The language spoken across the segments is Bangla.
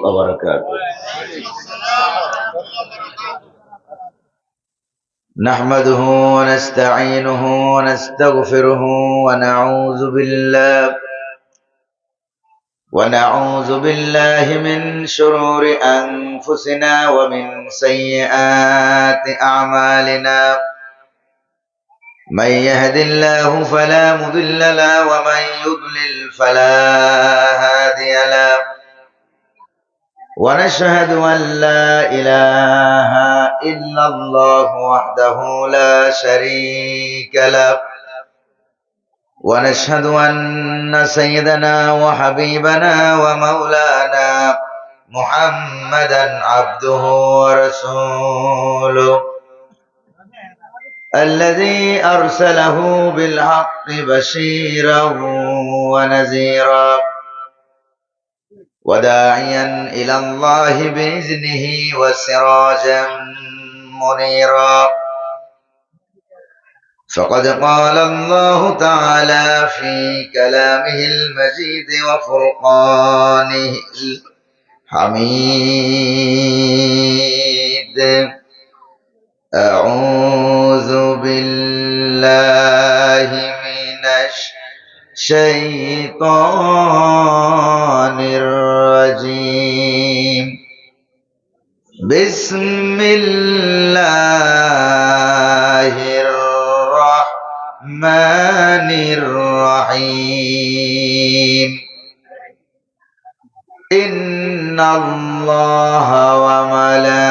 وبركاته. نحمده ونستعينه ونستغفره ونعوذ بالله من شرور أنفسنا ومن سيئات أعمالنا. من يهد الله فلا مضل له ومن يضلل فلا هادي له. ونشهد أن لا إله إلا الله وحده لا شريك له. ونشهد أن سيدنا وحبيبنا ومولانا محمدا عبده ورسوله الذي أرسله بالحق بشيرا ونذيرا وداعيا إلى الله بإذنه وسراجا منيرا. فقد قال الله تعالى في كلامه المجيد وفرقانه الحميد: أعوذ بالله من الشيطان الرجيم. بسم الله الرحمن الرحيم. إن الله وملائكته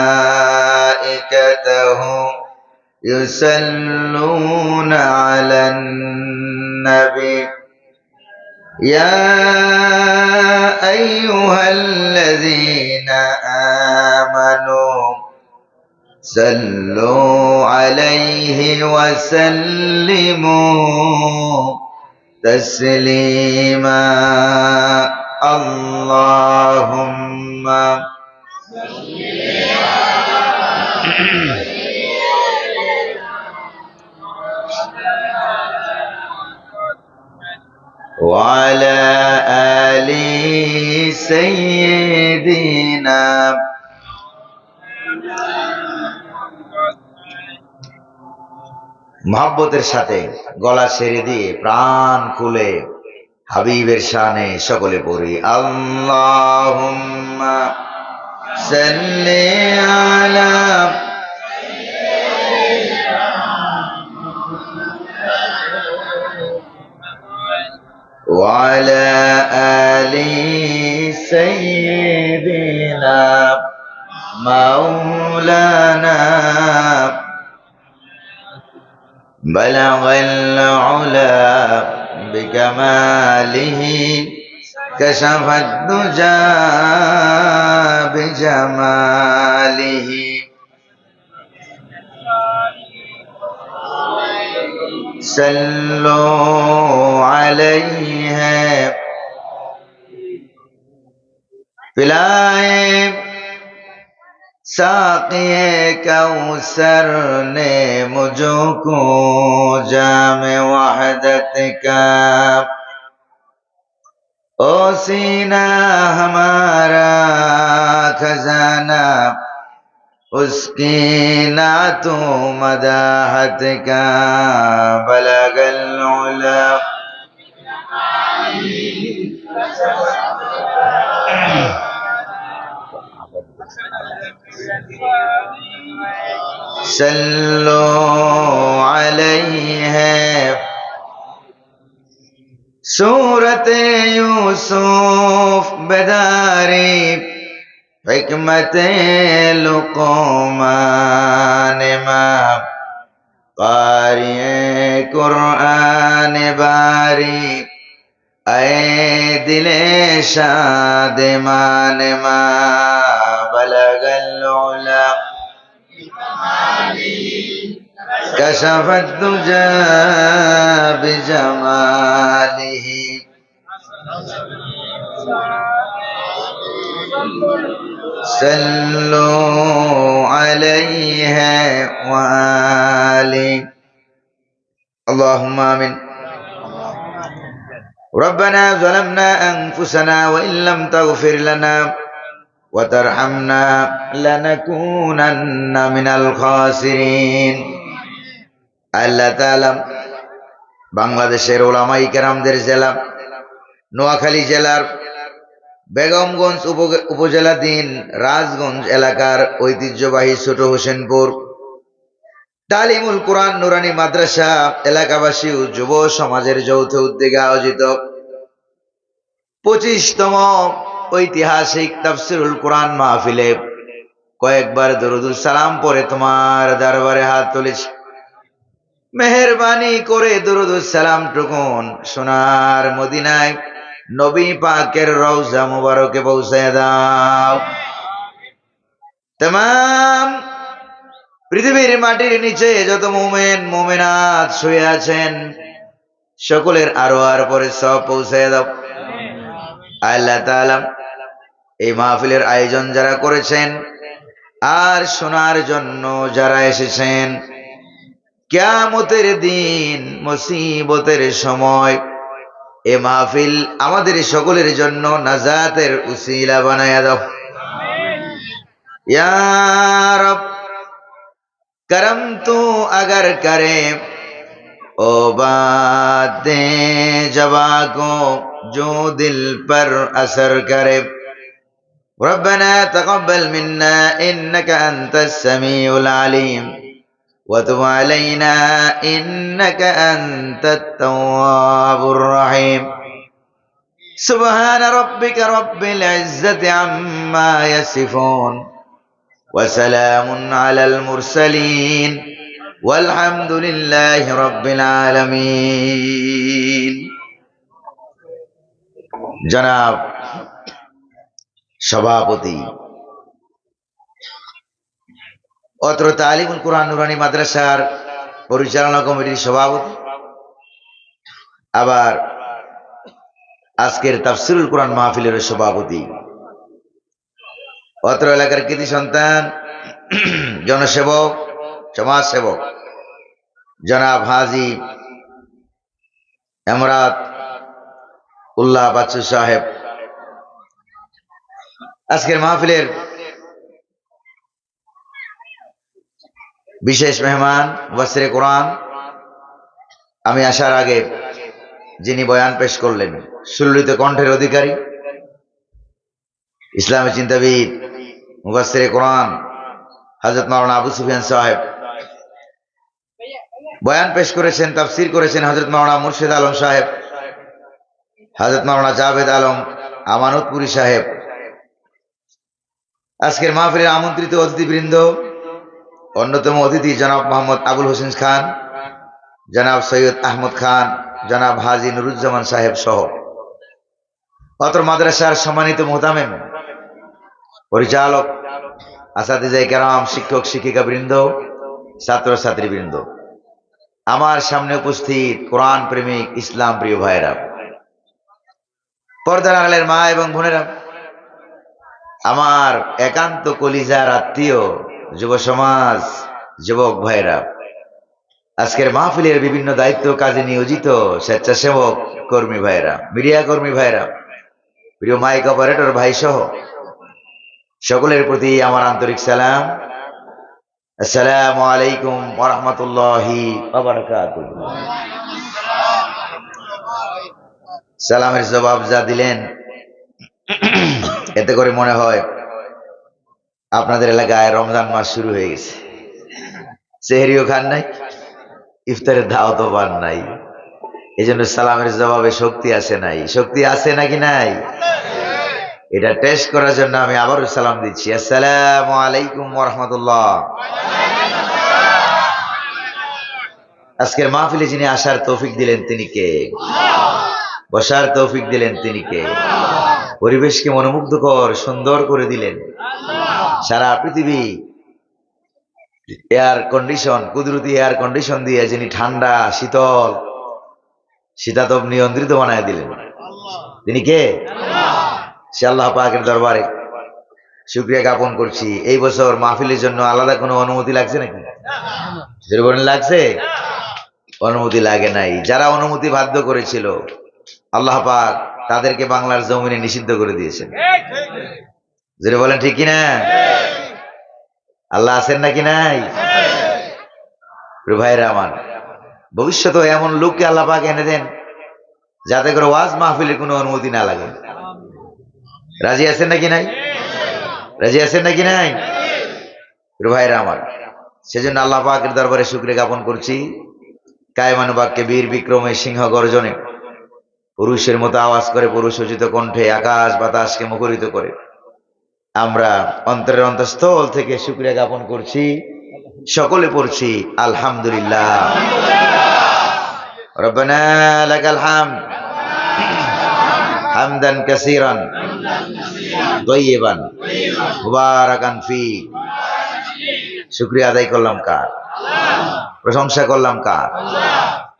يصلون على النبي يا أيها الذين آمنوا صلوا عليه وسلموا تسليما. اللهم وعلى آل سيدنا মহব্বতের সাথে গলা ছেড়ে দিয়ে প্রাণ খুলে হাবিবের শানে সকলে পড়ি আল্লাহুম্মা সাল্লি আলা وعلى آل سيدنا مولانا بلغ العلا بكماله كشف الدجى بجماله صلوا عليه पिलाए साक़िए कौसर ने मुझको जाम वहदत का ओ सीना हमारा खजाना उसकी नातों मदाहत का बलगल उला सल्लो अलैहि सूरत यूसुफ बेदारी हिकमत लुक़मान मां कारी कुरान बारी ऐ दिले शादमान मां बलगल उला كشف الدجى بجماله صلوا عليه وآله اللهم آمين. ربنا ظلمنا أنفسنا وإن لم تغفر لنا وترحمنا لنكونن من الخاسرين আল্লাহ তাআলা বাংলাদেশের উলামায়ে কেরামদের জেলা নোয়াখালী জেলার বেগমগঞ্জ উপজেলাধীন রাজগঞ্জ এলাকার ঐতিহ্যবাহী ছোট হোসেনপুর তালিমুল কোরআন নুরানি মাদ্রাসা এলাকাবাসী ও যুব সমাজের যৌথ উদ্যোগে আয়োজিত 25তম ঐতিহাসিক তাফসীরুল কোরআন মাহফিলে কয়েকবার দরুদুস সালাম পড়ে তোমার দরবারে হাত তুলেছি। মেহেরবানি করে দরুদুস সালাম টুকুন সোনার মদিনায় নবী পাকের রওজা মুবারকে পৌঁছায় দাও। तमाम পৃথিবীর মাটির নিচে যত মুমিন মুমিনাত শুয়ে আছেন সকলের আরওয়ার পরে সব পৌঁছায় দাও। আল্লাহ তাআলা এই মাহফিলের আয়োজন যারা করেছেন আর শোনার জন্য যারা এসেছেন, কিয়ামতের দিন মুসিবতের সময় এই মাহফিল আমাদের সকলের জন্য নাজাতের উসিলা বানায়া দাও। या रब करम तू अगर करे ओ बातें जवा को जो दिल पर असर करे। रब्बना तक़ब्बल मिन्ना इन्नका अंतस समीउल अलीम वतुब अलैना इन्नका अंतत तव्वाबुर रहीम। सुब्हान रब्बिका रब्बिल इज्जति अम्मा यसिफून وسلام على المرسلين والحمد لله رب العالمين। জনাব সভাপতি অত্র তালিমুল কোরআন নুরানি মাদ্রাসার পরিচালনা কমিটির সভাপতি, আবার আজকের তাফসীরুল কোরআন মাহফিলের সভাপতি, অত্র এলাকার কৃতি সন্তান জনসেবক সমাজসেবক জনাব হাজী এমরাত উল্লাহ বাচ্চু সাহেব, আজকের মাহফিলের বিশেষ মেহমান মুফাসসিরে কোরআন, আমি আসার আগে যিনি বয়ান পেশ করলেন সুললিত কণ্ঠের অধিকারী ইসলামী চিন্তাবিদ মুফাসসিরে কোরআন হযরত মাওলানা আবু সুফিয়ান সাহেব, বয়ান পেশ করেছেন তাফসীর করেছেন হযরত মাওলানা মুর্শিদ আলম সাহেব, হযরত মাওলানা জাভেদ আলম আমানতপুরী সাহেব। আজকের মাহফিলের আমন্ত্রিত অতিথিবৃন্দ, অন্যতম অতিথি জনাব মোহাম্মদ আবুল হোসেন খান, জনাব সৈয়দ আহমদ খান, জনাব হাজী নুরুজ্জামান সাহেব সহ অত্র মাদ্রাসার সম্মানিত মুহতামিম, পরিচালক, আসাতিজায়ে কেরাম, শিক্ষক শিক্ষিকা বৃন্দ, ছাত্র ছাত্রী বৃন্দ, আমার সামনে উপস্থিত কোরআন প্রেমিক ইসলাম প্রিয় ভাইরা, পর্দার আড়ালের মা এবং বোনেরা, আমার একান্ত কলিজার আত্মীয় যুব সমাজ, যুবক ভাইরা, আজকের মাহফিলের বিভিন্ন দায়িত্ব কাজে নিয়োজিত স্বেচ্ছাসেবক কর্মী ভাইরা, মিডিয়া কর্মী ভাইরা, প্রিয় মাইক অপারেটর ভাই সহ সকলের প্রতি আমার আন্তরিক সালাম। আসসালামু আলাইকুম ওয়া রাহমাতুল্লাহি ওয়া বারাকাতুহু। সালামের জবাব যা দিলেন এতে করে মনে হয় আপনাদের এলাকায় রমজান মাস শুরু হয়ে গেছে। সেহরিও খান নাই, ইফতারের দাওয়াতও পান নাই, এই জন্য সালামের জবাবে শক্তি আসে নাই। শক্তি আছে নাকি নাই? এটা টেস্ট করার জন্য আমি আবারও সালাম দিচ্ছি। আসসালামু আলাইকুম ওয়া রাহমাতুল্লাহ। আজকের মাহফিলে যিনি আসার তৌফিক দিলেন তিনি কে? বসার তৌফিক দিলেন তিনি কে? পরিবেশকে মনোমুগ্ধকর সুন্দর করে দিলেন। সারা পৃথিবী এয়ার কন্ডিশন, কুদরতি এয়ার কন্ডিশন দিয়ে যিনি ঠান্ডা শীতল শীতাতপ নিয়ন্ত্রিত বানায় দিলেন তিনি কে? সে আল্লাহ পাকের দরবারে শুকরিয়া জ্ঞাপন করছি। এই বছর মাহফিলের জন্য আলাদা কোনো অনুমতি লাগছে নাকি? লাগছে? অনুমতি লাগে নাই। যারা অনুমতি বাধ্য করেছিল আল্লাহ পাক তাদেরকে বাংলার জমিনে নিষিদ্ধ করে দিয়েছেন। জোরে বলেন ঠিক কিনা? আল্লাহ আছেন নাকি নাই? প্রিয় ভাইরা আমার, ভবিষ্যতে এমন লোককে আল্লাহ পাক এনে দেন যাতে করে ওয়াজ মাহফিলের কোনো অনুমতি না লাগে। রাজি আছেন নাকি নাই? রাজি আছেন নাকি নাই? প্রিয় ভাইরা আমার, সেজন্য আল্লাহ পাকের দরবারে শুকরিয়া জ্ঞাপন করছি। কায়মানুবাক্যে বীর বিক্রমে সিংহ গর্জনে পুরুষের মতো আওয়াজ করে পুরুষোচিত কণ্ঠে আকাশ বাতাসকে মুখরিত করে আমরা অন্তরের অন্তঃস্থল থেকে শুকরিয়া জ্ঞাপন করছি। সকলে পড়ছি আলহামদুলিল্লাহ। রব্বানা লাকাল হামদ হামদান কাসীরান তাইয়িবান মুবারাকান ফি। শুকরিয়া আদায় করলাম কার? প্রশংসা করলাম কার?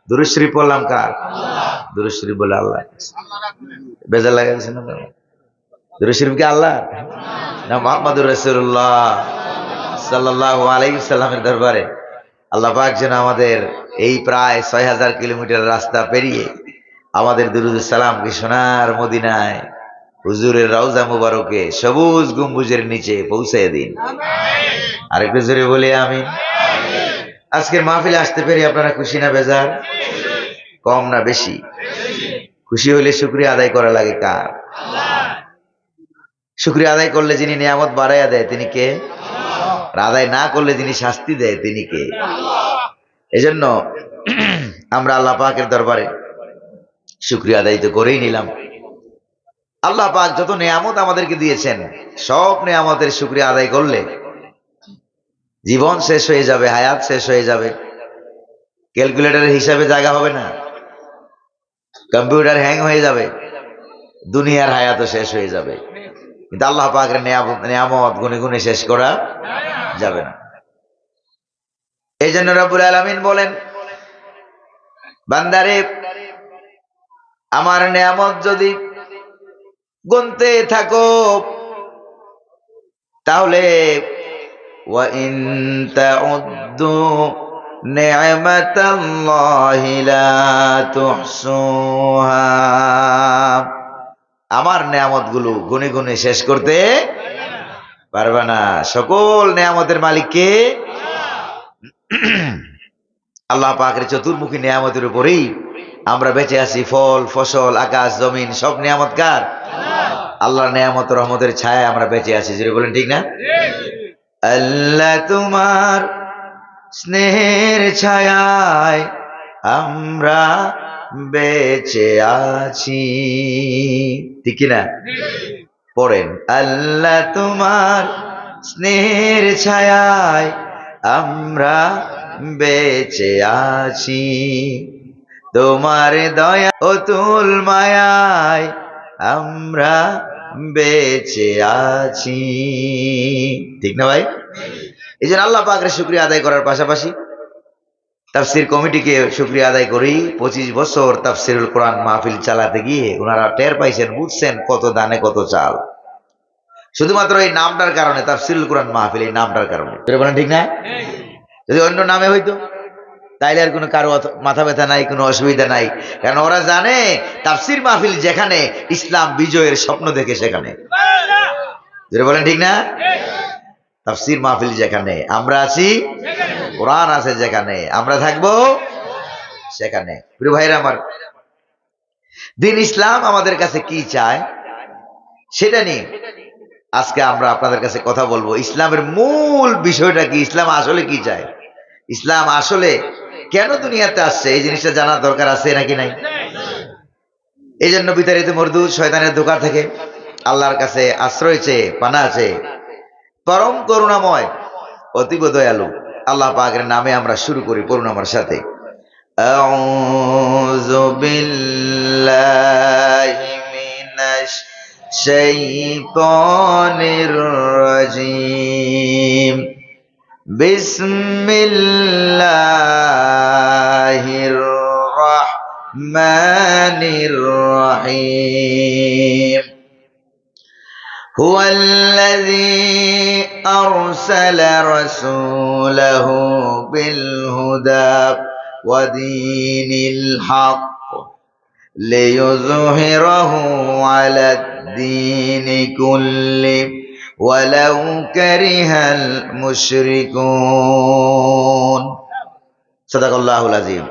দুরূদ শরীফ পড়লাম কার? দুরূদ শরীফ বলে আল্লাহ। বেজার লাগাইছেন না? দুরূদ শরীফ কি আল্লাহ না মুহাম্মদুর রাসূলুল্লাহ সাল্লাল্লাহু আলাইহি সাল্লামের দরবারে আল্লাহ পাক যেন আমাদের এই প্রায় ৬০০০ কিলোমিটার রাস্তা পেরিয়ে আমাদের দুরূদ সালামকে সোনার মদিনায় হুজুরের রওজা মুবারকে সবুজ গম্বুজের নিচে পৌঁছে দিন। আরেকটু জোরে বলি আমিন। আজকের মাহফিলে আসতে পেরে আপনারা খুশি না বেজার? কম না বেশি? খুশি হইলে শুকরিয়া আদায় করা লাগে কার? শুকরিয়া আদায় করলে যিনি নিয়ামত বাড়াইয়া দেয় তিনি কে? আদায় না করলে যিনি শাস্তি দেয় তিনি কে? এজন্য আমরা আল্লাহ পাকের দরবারে শুকরিয়া আদায় তো করেই নিলাম। আল্লাহ পাক যত নিয়ামত আমাদেরকে দিয়েছেন সব নিয়ামতের শুকরিয়া আদায় করলে জীবন শেষ হয়ে যাবে, হায়াত শেষ হয়ে যাবে, ক্যালকুলেটরের হিসাবে জায়গা হবে না, কম্পিউটার হ্যাং হয়ে যাবে, দুনিয়ার হায়াতও শেষ হয়ে যাবে, কিন্তু আল্লাহ পাকের নিয়ামত গুনে গুনে শেষ করা যাবে না। এই জন্য রব্বুল আলামিন বলেন, বান্দারে আমার নিয়ামত যদি গুনতে থাকো তাহলে ওয়া ইন তাউদ্দু নি'মাতাল্লাহি লা তুহসুহা, আমার নিয়ামতগুলো গুনে গুনে শেষ করতে পারবে না। সকল নিয়ামতের মালিক কে? আল্লাহ পাকের চতুর্মুখী নিয়ামতের উপরেই আমরা বেঁচে আছি। ফল ফসল আকাশ জমিন সব নিয়ামত কার? আল্লাহর নিয়ামত রহমতের ছায়ায় আমরা বেঁচে আছি। যেটা বলেন ঠিক না? আল্লাহ তোমার স্নেহের ছায়ায় আমরা বেঁচে আছি, ঠিক না? পড়েন, আল্লাহ তোমার স্নেহের ছায়ায় আমরা বেঁচে আছি, তোমার দয়া অতুল মায়ায় আমরা বেঁচে আছি, ঠিক না ভাই? এই জন্য আল্লাহ পাকের শুকরিয়া আদায় করার পাশাপাশি তাফসীর কমিটিকে শুকরিয়া আদায় করি। 25 বছর তাফসীরুল কোরআন মাহফিল চালাতে গিয়ে ওনারা টের পাইছেন, বুঝছেন কত দানে কত চাল, শুধুমাত্র এই নামটার কারণে, তাফসীরুল কোরআন মাহফিল এই নামটার কারণে। বলেন ঠিক না? যদি অন্য নামে হইতো তাইলে আর কোনো কারো মাথা ব্যথা নাই, কোনো অসুবিধা নাই, কারণ ওরা জানে তাফসীর মাহফিল যেখানে ইসলাম বিজয়ের স্বপ্ন দেখে সেখানে। বলেন ঠিক না? তাফসীর মাহফিল যেখানে আমরা আছি, কোরআন আছে যেখানে আমরা থাকবো সেখানে। প্রিয় ভাইরা আমার, দিন ইসলাম আমাদের কাছে কি চায় সেটা নিয়ে আজকে আমরা আপনাদের কাছে কথা বলবো। ইসলামের মূল বিষয়টা কি? ইসলাম আসলে কি চায়? ইসলাম আসলে কেন দুনিয়াতে আসছে? এই জিনিসটা জানার দরকার আছে নাকি নাই? এই জন্য বিতাড়িত মরদুদ শয়তানের ধোঁকা থেকে আল্লাহর কাছে আশ্রয় চেয়ে পানা আছে পরম করুণাময় অতীব দয়ালু আল্লাহ পাকের নামে আমরা শুরু করি। পড়ুন আমার সাথে, আউযু বিল্লাহি মিনাশ শাইতানির রাজীম, বিসমিল্লাহির রাহমানির রাহিম। هو الذي أرسل رسوله بالهدى ودين الحق ليظهره على الدين كله ওয়ালাউ কারিহাল মুশরিকুন। সাদাকাল্লাহুল আযীম।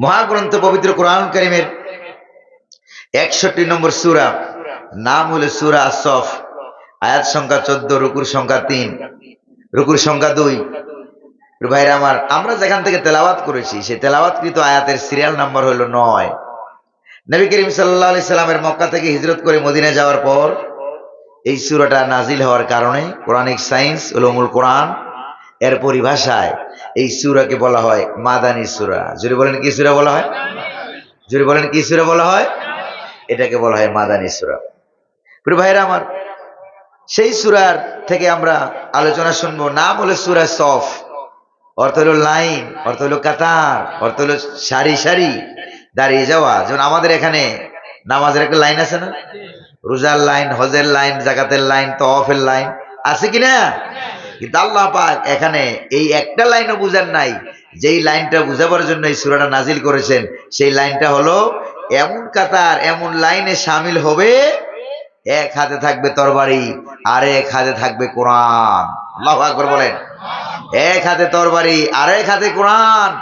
মহাগ্রন্থ পবিত্র কোরআন কারীমের 61 নম্বর সূরা, নাম হলো সূরা আস-সফ, আয়াত সংখ্যা 14, রুকুর সংখ্যা 3, রুকুর সংখ্যা 2। ভাইরা আমার, আমরা যেখান থেকে তেলাওয়াত করেছি সেই তেলাওয়াতকৃত আয়াতের সিরিয়াল নাম্বার হলো 9। নবী করিম সাল্লাল্লাহু আলাইহি সাল্লামের মক্কা থেকে হিজরত করে মদিনায় যাওয়ার পর এই সূরাটা নাজিল হওয়ার কারণে কোরআনিক সায়েন্স উলুমুল কোরআন এর পরিভাষায় এই সূরাকে বলা হয় মাদানী সূরা। জোরে বলেন কি সূরা বলা হয়? জোরে বলেন কি সূরা বলা হয়? এটাকে বলা হয় মাদানী সূরা। প্রিয় ভাইরা আমার, সেই সূরার থেকে আমরা আলোচনা শুনবো। নাম হলো সূরা সফ, অর্থ হলো লাইন, অর্থ হলো কাতার, অর্থ হলো সারি সারি দাঁড়িয়ে যাওয়া। যেমন আমাদের এখানে নামাজের একটা লাইন আছে না? রোজার লাইন, হজের লাইন, জাকাতের লাইন, তওয়াফের লাইন আছে কিনা? কিন্তু আল্লাহ পাক এখানে এই একটা লাইনও বুঝার নাই। যেই লাইনটা বুঝাবার জন্য এই সূরাটা নাজিল করেছেন, সেই লাইনটা হলো এমন কাতার, এমন লাইনে শামিল হবে, এক হাতে থাকবে তরবারি আর এক হাতে থাকবে কোরআন। আল্লাহু আকবার বলেন। এক হাতে তরবারি আর এক হাতে কোরআন।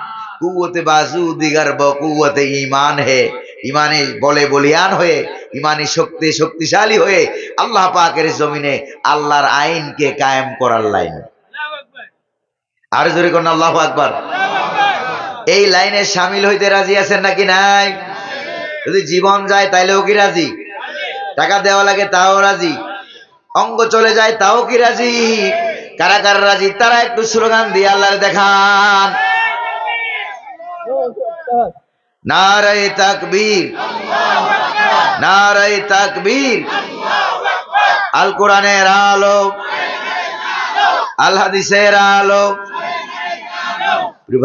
কুওয়াতে বাজু দিগার কুওয়াতে ঈমান হে, ইমানে বলে বলিয়ান হয়ে, ইমানি শক্তি শক্তিশালী হয়ে আল্লাহ পাকের জমিনে আল্লাহর আইনকে কায়েম করার লাইন। আর জোরে কোন আল্লাহু আকবার। এই লাইনে শামিল হইতে রাজি আছেন নাকি নাই? যদি জীবন যায় তাইলেও কি রাজি? টাকা দেওয়া লাগে তাও রাজি? অঙ্গ চলে যায় তাও কি রাজি? কারা কারা রাজি তারা একটু স্লোগান দিয়ে আল্লাহর দেখান। নারায়ে তাকবীর, নারায়ে তাকবীর। আল কোরআনের আলো, আল হাদিসের আলো।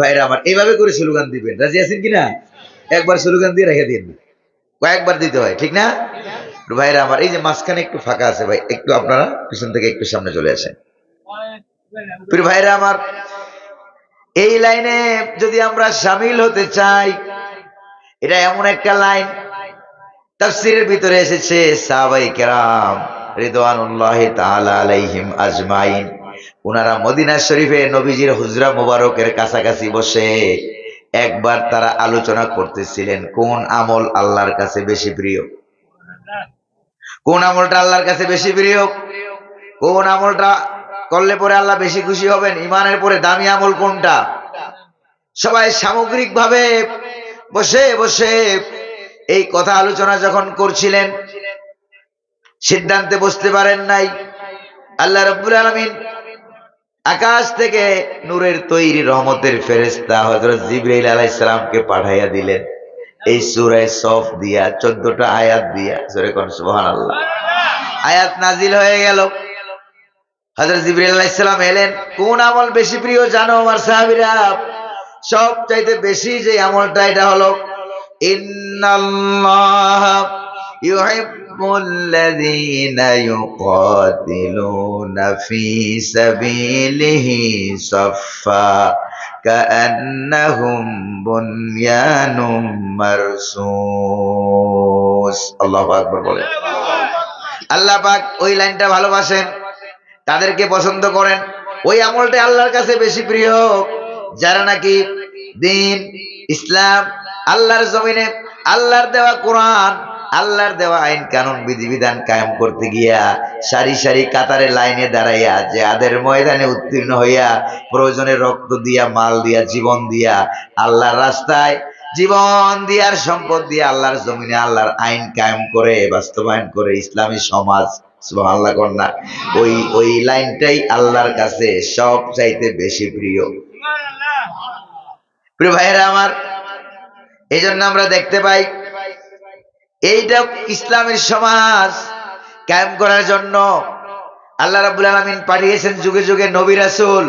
ভাইরা আমার, এইভাবে করে স্লোগান দিবেন। রাজি আছেন কিনা? একবার স্লোগান দিয়ে রেখে দিন, কয়েকবার দিতে হয়, ঠিক না? ভাইরা আমার, এই যে মাঝখানে একটু ফাঁকা আছে ভাই, একটু আপনারা পিছন থেকে একটু সামনে চলে আসেন। ভাইরা আমার, এই লাইনে যদি আমরা শামিল হতে চাই, এটা এমন একটা লাইন, তাফসীরের ভিতরে এসেছে সাহাবায়ে কেরাম রিদওয়ানুল্লাহি তাআলা আলাইহিম আজমাইন, ওনারা মদিনা শরীফে নবীজির হুজরা মোবারকের কাছাকাছি বসে একবার তারা আলোচনা করতেছিলেন কোন আমল আল্লাহর কাছে বেশি প্রিয়, কোন আমলটা আল্লাহর কাছে বেশি প্রিয়, কোন আমলটা করলে পরে আল্লাহ বেশি খুশি হবেন, ইমানের পরে দামি আমল কোনটা। সবাই সামগ্রিকভাবে বসে বসে এই কথা আলোচনা যখন করছিলেন, সিদ্ধান্তে বসতে পারেন নাই। আল্লাহ রাব্বুল আলামিন আকাশ থেকে নূরের তৈরি রহমতের ফেরেশতা হযরত জিবরাইল আলাইহিস সালামকে পাঠাইয়া দিলেন এই সূরা সফ দিয়া 14টা আয়াত দিয়া। জোরে কোন সুবহানাল্লাহ। আয়াত নাজিল হয়ে গেল, হযরত জিবরাইল আলাইহিস সালাম এলেন। কোন আমল বেশি প্রিয় জানো আমার সাহাবীরা? সব চাইতে বেশি যে আমলটা, এটা হলো ইন্নাল্লাহা ইউহিব্বুল্লাযীনা ইউকাতিলুনা ফী সাবিলিহি সাফফা কাআন্নাহুম বুনয়ানুম মারসুস। আল্লাহু আকবার বলেন। আল্লাহ পাক ওই লাইনটা ভালোবাসেন, তাদেরকে পছন্দ করেন। ওই আমলটা আল্লাহর কাছে বেশি প্রিয় যারা নাকি দ্বীন ইসলাম, আল্লাহর জমিনে আল্লাহর দেওয়া কোরআন, আল্লাহর দেওয়া আইন কানুন বিধিবিধান কায়েম করতে গিয়া সারি সারি কাতারে লাইনে দাঁড়াইয়া জিহাদের ময়দানে উত্তীর্ণ হইয়া প্রয়োজনে রক্ত দিয়া, মাল দিয়া, জীবন দিয়া আল্লাহর রাস্তায় জীবন দিয়ার সম্পদ দিয়ে আল্লাহর জমিনে আল্লাহর আইন কায়েম করে বাস্তবায়ন করে ইসলামী সমাজ। সুবহানাল্লাহ কন্যা, ওই লাইনটাই আল্লাহর কাছে সব চাইতে বেশি প্রিয়। প্রিয় ভাইয়েরা আমার, এই জন্য আমরা দেখতে পাই এইটা ইসলামের সমাজ কায়েম করার জন্য আল্লাহ রাব্বুল আলামিন পাঠিয়েছেন যুগে যুগে নবী রাসূল।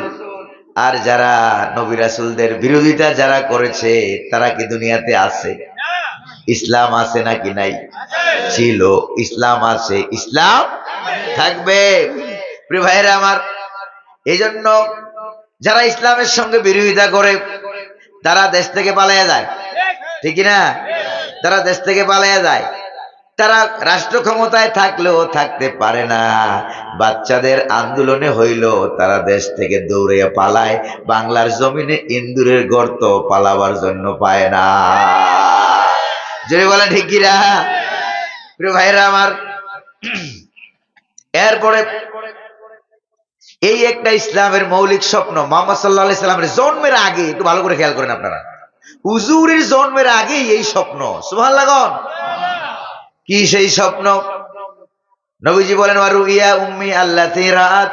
আর যারা নবী রাসূলদের বিরোধিতা যারা করেছে তারা কি দুনিয়াতে আছে? ইসলাম আছে নাকি নাই? ছিল, ইসলাম আছে, ইসলাম থাকবে। প্রিয় ভাইয়েরা আমার, এই জন্য যারা ইসলামের সঙ্গে বিরোধিতা করে তারা দেশ থেকে পালাইয়া যায়, ঠিক না? তারা দেশ থেকে পালাইয়া যায়। তারা রাষ্ট্র ক্ষমতায় থাকলেও থাকতে পারে না, বাচ্চাদের আন্দোলনে হইল তারা দেশ থেকে দৌড়ে পালায়, বাংলার জমিনে ইন্দুরের গর্ত পালাবার জন্য পায় না। যদি বলে ঠিক কিনা প্রিয় ভাইরা আমার, এরপরে এই একটা ইসলামের মৌলিক স্বপ্ন মুহাম্মদ সাল্লাল্লাহু আলাইহি সাল্লামের জন্মের আগে, একটু ভালো করে খেয়াল করেন আপনারা, হুজুরের জন্মের আগেই এই স্বপ্ন। সুবহানাল্লাহ। কি সেই স্বপ্ন? নবীজি বলেন, ওয়া রুইয়া উম্মি আল্লাতী রাআত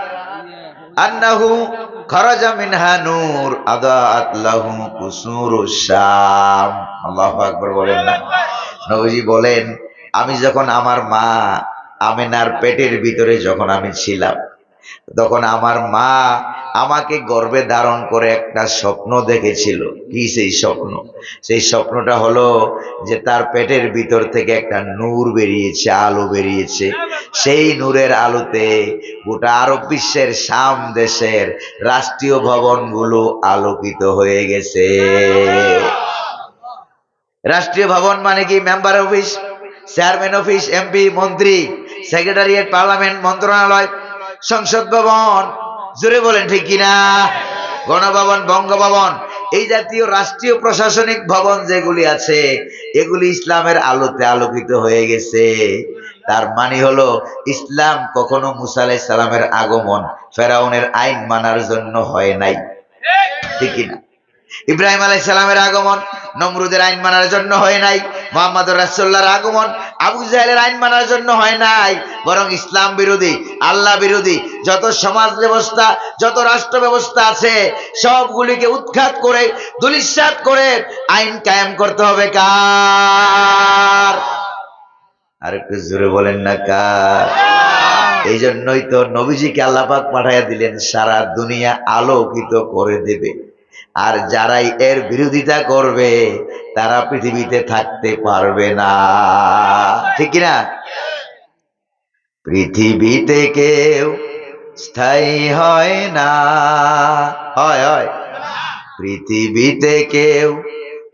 আন্নাহু খারাজা মিনহা নূর আদাআত লাহু কুসুরুশ শাম। আল্লাহু আকবার বলেন না। নবীজি বলেন, আমি যখন আমার মা আমেনার পেটের ভিতরে যখন আমি ছিলাম, তখন আমার মা আমাকে গর্ভে ধারণ করে একটা স্বপ্ন দেখেছিল। কি সেই স্বপ্ন? সেই স্বপ্নটা হলো যে তার পেটের ভিতর থেকে একটা নূর বেরিয়েছে, আলো বেরিয়েছে। সেই নূরের আলোতে গোটা আরব বিশ্বের শাম দেশের রাষ্ট্রীয় ভবনগুলো আলোকিত হয়ে গেছে। রাষ্ট্রীয় ভবন মানে কি? Member office, chairman office, MP, মন্ত্রী, সেক্রেটারিয়েট, পার্লামেন্ট, মন্ত্রণালয়, সংসদ ভবন, জোরে বলেন ঠিক কিনা, গণভবন, বঙ্গভবন, এই জাতীয় রাষ্ট্রীয় প্রশাসনিক ভবন যেগুলি আছে, এগুলি ইসলামের আলোতে আলোকিত হয়ে গেছে। তার মানে হলো ইসলাম কখনো মুসা আলাইহিস সালামের আগমন ফেরাউনের আইন মানার জন্য হয় নাই, ঠিক কিনা? ইব্রাহিম আলাইহিস সালামের আগমন নমরুদের আইন মানার জন্য হয় নাই। মুহাম্মদুর রাসূলুল্লাহর আগমন আবু জাহেলের আইন মানার জন্য হয় নাই। বরং ইসলাম বিরোধী, আল্লাহ বিরোধী যত সমাজ ব্যবস্থা, যত রাষ্ট্র ব্যবস্থা আছে, সবগুলিকে উৎখাত করে, ধূলিসাৎ করে আইন কায়েম করতে হবে কার? আর একটু জোরে বলেন না কার? এই জন্যই তো নবীজিকে আল্লাহ পাক পাঠাইয়া দিলেন, সারা দুনিয়া আলোকিত করে দেবে। আর যারাই এর বিরোধিতা করবে তারা পৃথিবীতে থাকতে পারবে না, ঠিক কিনা? পৃথিবীতে কেউ স্থায়ী হয় না, হয় হয়, পৃথিবীতে কেউ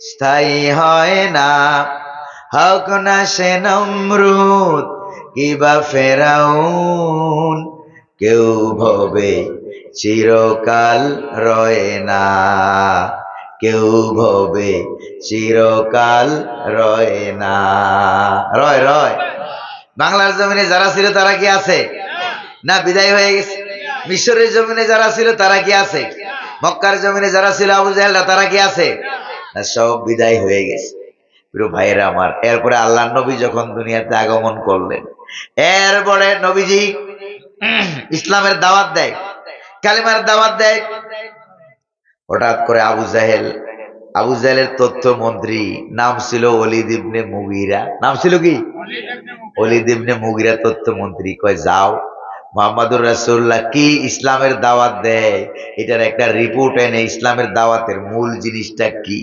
স্থায়ী হয় না, হোক না সে নমরুদ কিবা ফেরাউন, কেউ ভবে চিরকাল রয় না, কেউ ভবে চিরকাল রয় না। রয় রয় বাংলার জমিনে যারা ছিল তারা কি আছে? না বিদায় হয়ে গেছে। মিশরের জমিনে যারা ছিল তারা কি আছে? মক্কার জমিনে যারা ছিল আবু জাহেলরা তারা কি আছে? না, সব বিদায় হয়ে গেছে। প্রিয় ভাইয়েরা আমার, এরপরে আল্লাহর নবী যখন দুনিয়াতে আগমন করলেন, এরপরে নবীজি ইসলামের দাওয়াত দেয়, কালিমার দাওয়াত দেয়। হঠাৎ করে আবু জাহেলের তথ্য মন্ত্রী, নাম ছিল ওলীদ ইবনে মুগীরা। নাম ছিল কি? ওলীদ ইবনে মুগীরা তথ্য মন্ত্রী। কয়, যাও মুহাম্মদুর রাসূলুল্লাহ কি ইসলামের দাওয়াত দেয়, এটার একটা রিপোর্ট এনে ইসলামের দাওয়াতের মূল জিনিসটা কি,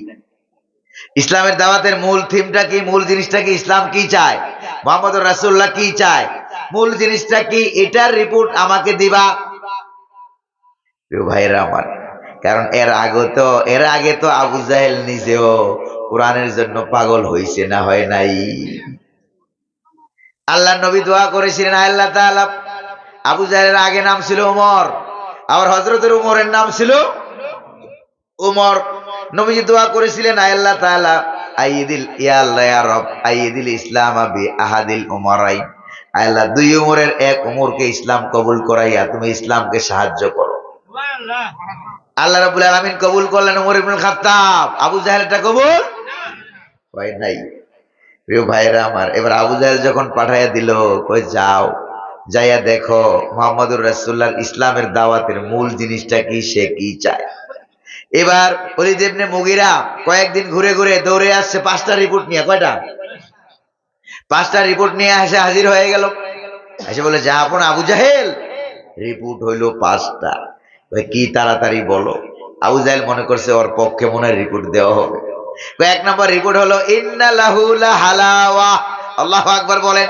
ইসলামের দাওয়াতের মূল থিমটা কি, মূল জিনিসটা কি, ইসলাম কি চায়, মুহাম্মদুর রাসূলুল্লাহ কি চায়, মূল জিনিসটা কি, এটার রিপোর্ট আমাকে দিবা। প্রিয় ভাইরা আমার, কারণ এর আগে তো আবু জাহেল নিজেও কোরআনের জন্য পাগল হইছে, না হয় নাই? আল্লাহ নবী দোয়া করেছিলেন, আল্লাহ তাআলা, আবু জাহেলের আগে নাম ছিল ওমর, আবার হযরতের ওমরের নাম ছিল ওমর। নবীজি দোয়া করেছিলেন, আল্লাহ তাআলা আইয়িদিল, ইয়া আল্লাহ ইয়া রব আইয়িদিল ইসলাম বি আহাদিল উমরাইন, আল্লাহ দুই ওমরের এক ওমরকে ইসলাম কবুল করাইয়া তুমি ইসলামকে সাহায্য করো। আল্লাহ রাব্বুল আলামিন কবুল করলেন ওমর ইবনুল খাত্তাব, আবু জাহেলটা কবুল হয় নাই। প্রিয় ভাইরা আমার, এবার আবু জাহেল যখন পাঠাইয়া দিল, কই যাও, যাইয়া দেখো মুহাম্মদুর রাসূলুল্লাহর ইসলামের দাওয়াতের মূল জিনিসটা কি, সে কি চায়। এবার ওলীদ ইবনে মুগীরা কয়েকদিন ঘুরে ঘুরে দৌড়ে আসছে 5টা রিপোর্ট নিয়ে। কয়টা? 5টা রিপোর্ট নিয়ে এসে হাজির হয়ে গেল। এসে বলে, যা আপন আবু জাহেল, রিপোর্ট হইল 5টা। কি তাড়াতাড়ি বলো। আবু জাহেল মনে করছে ওর পক্ষে মনে হয় রিপোর্ট দেওয়া হবে। 1 নম্বর রিপোর্ট হলো ইন্না লাহু লা হালাওয়া। আল্লাহু আকবার বলেন।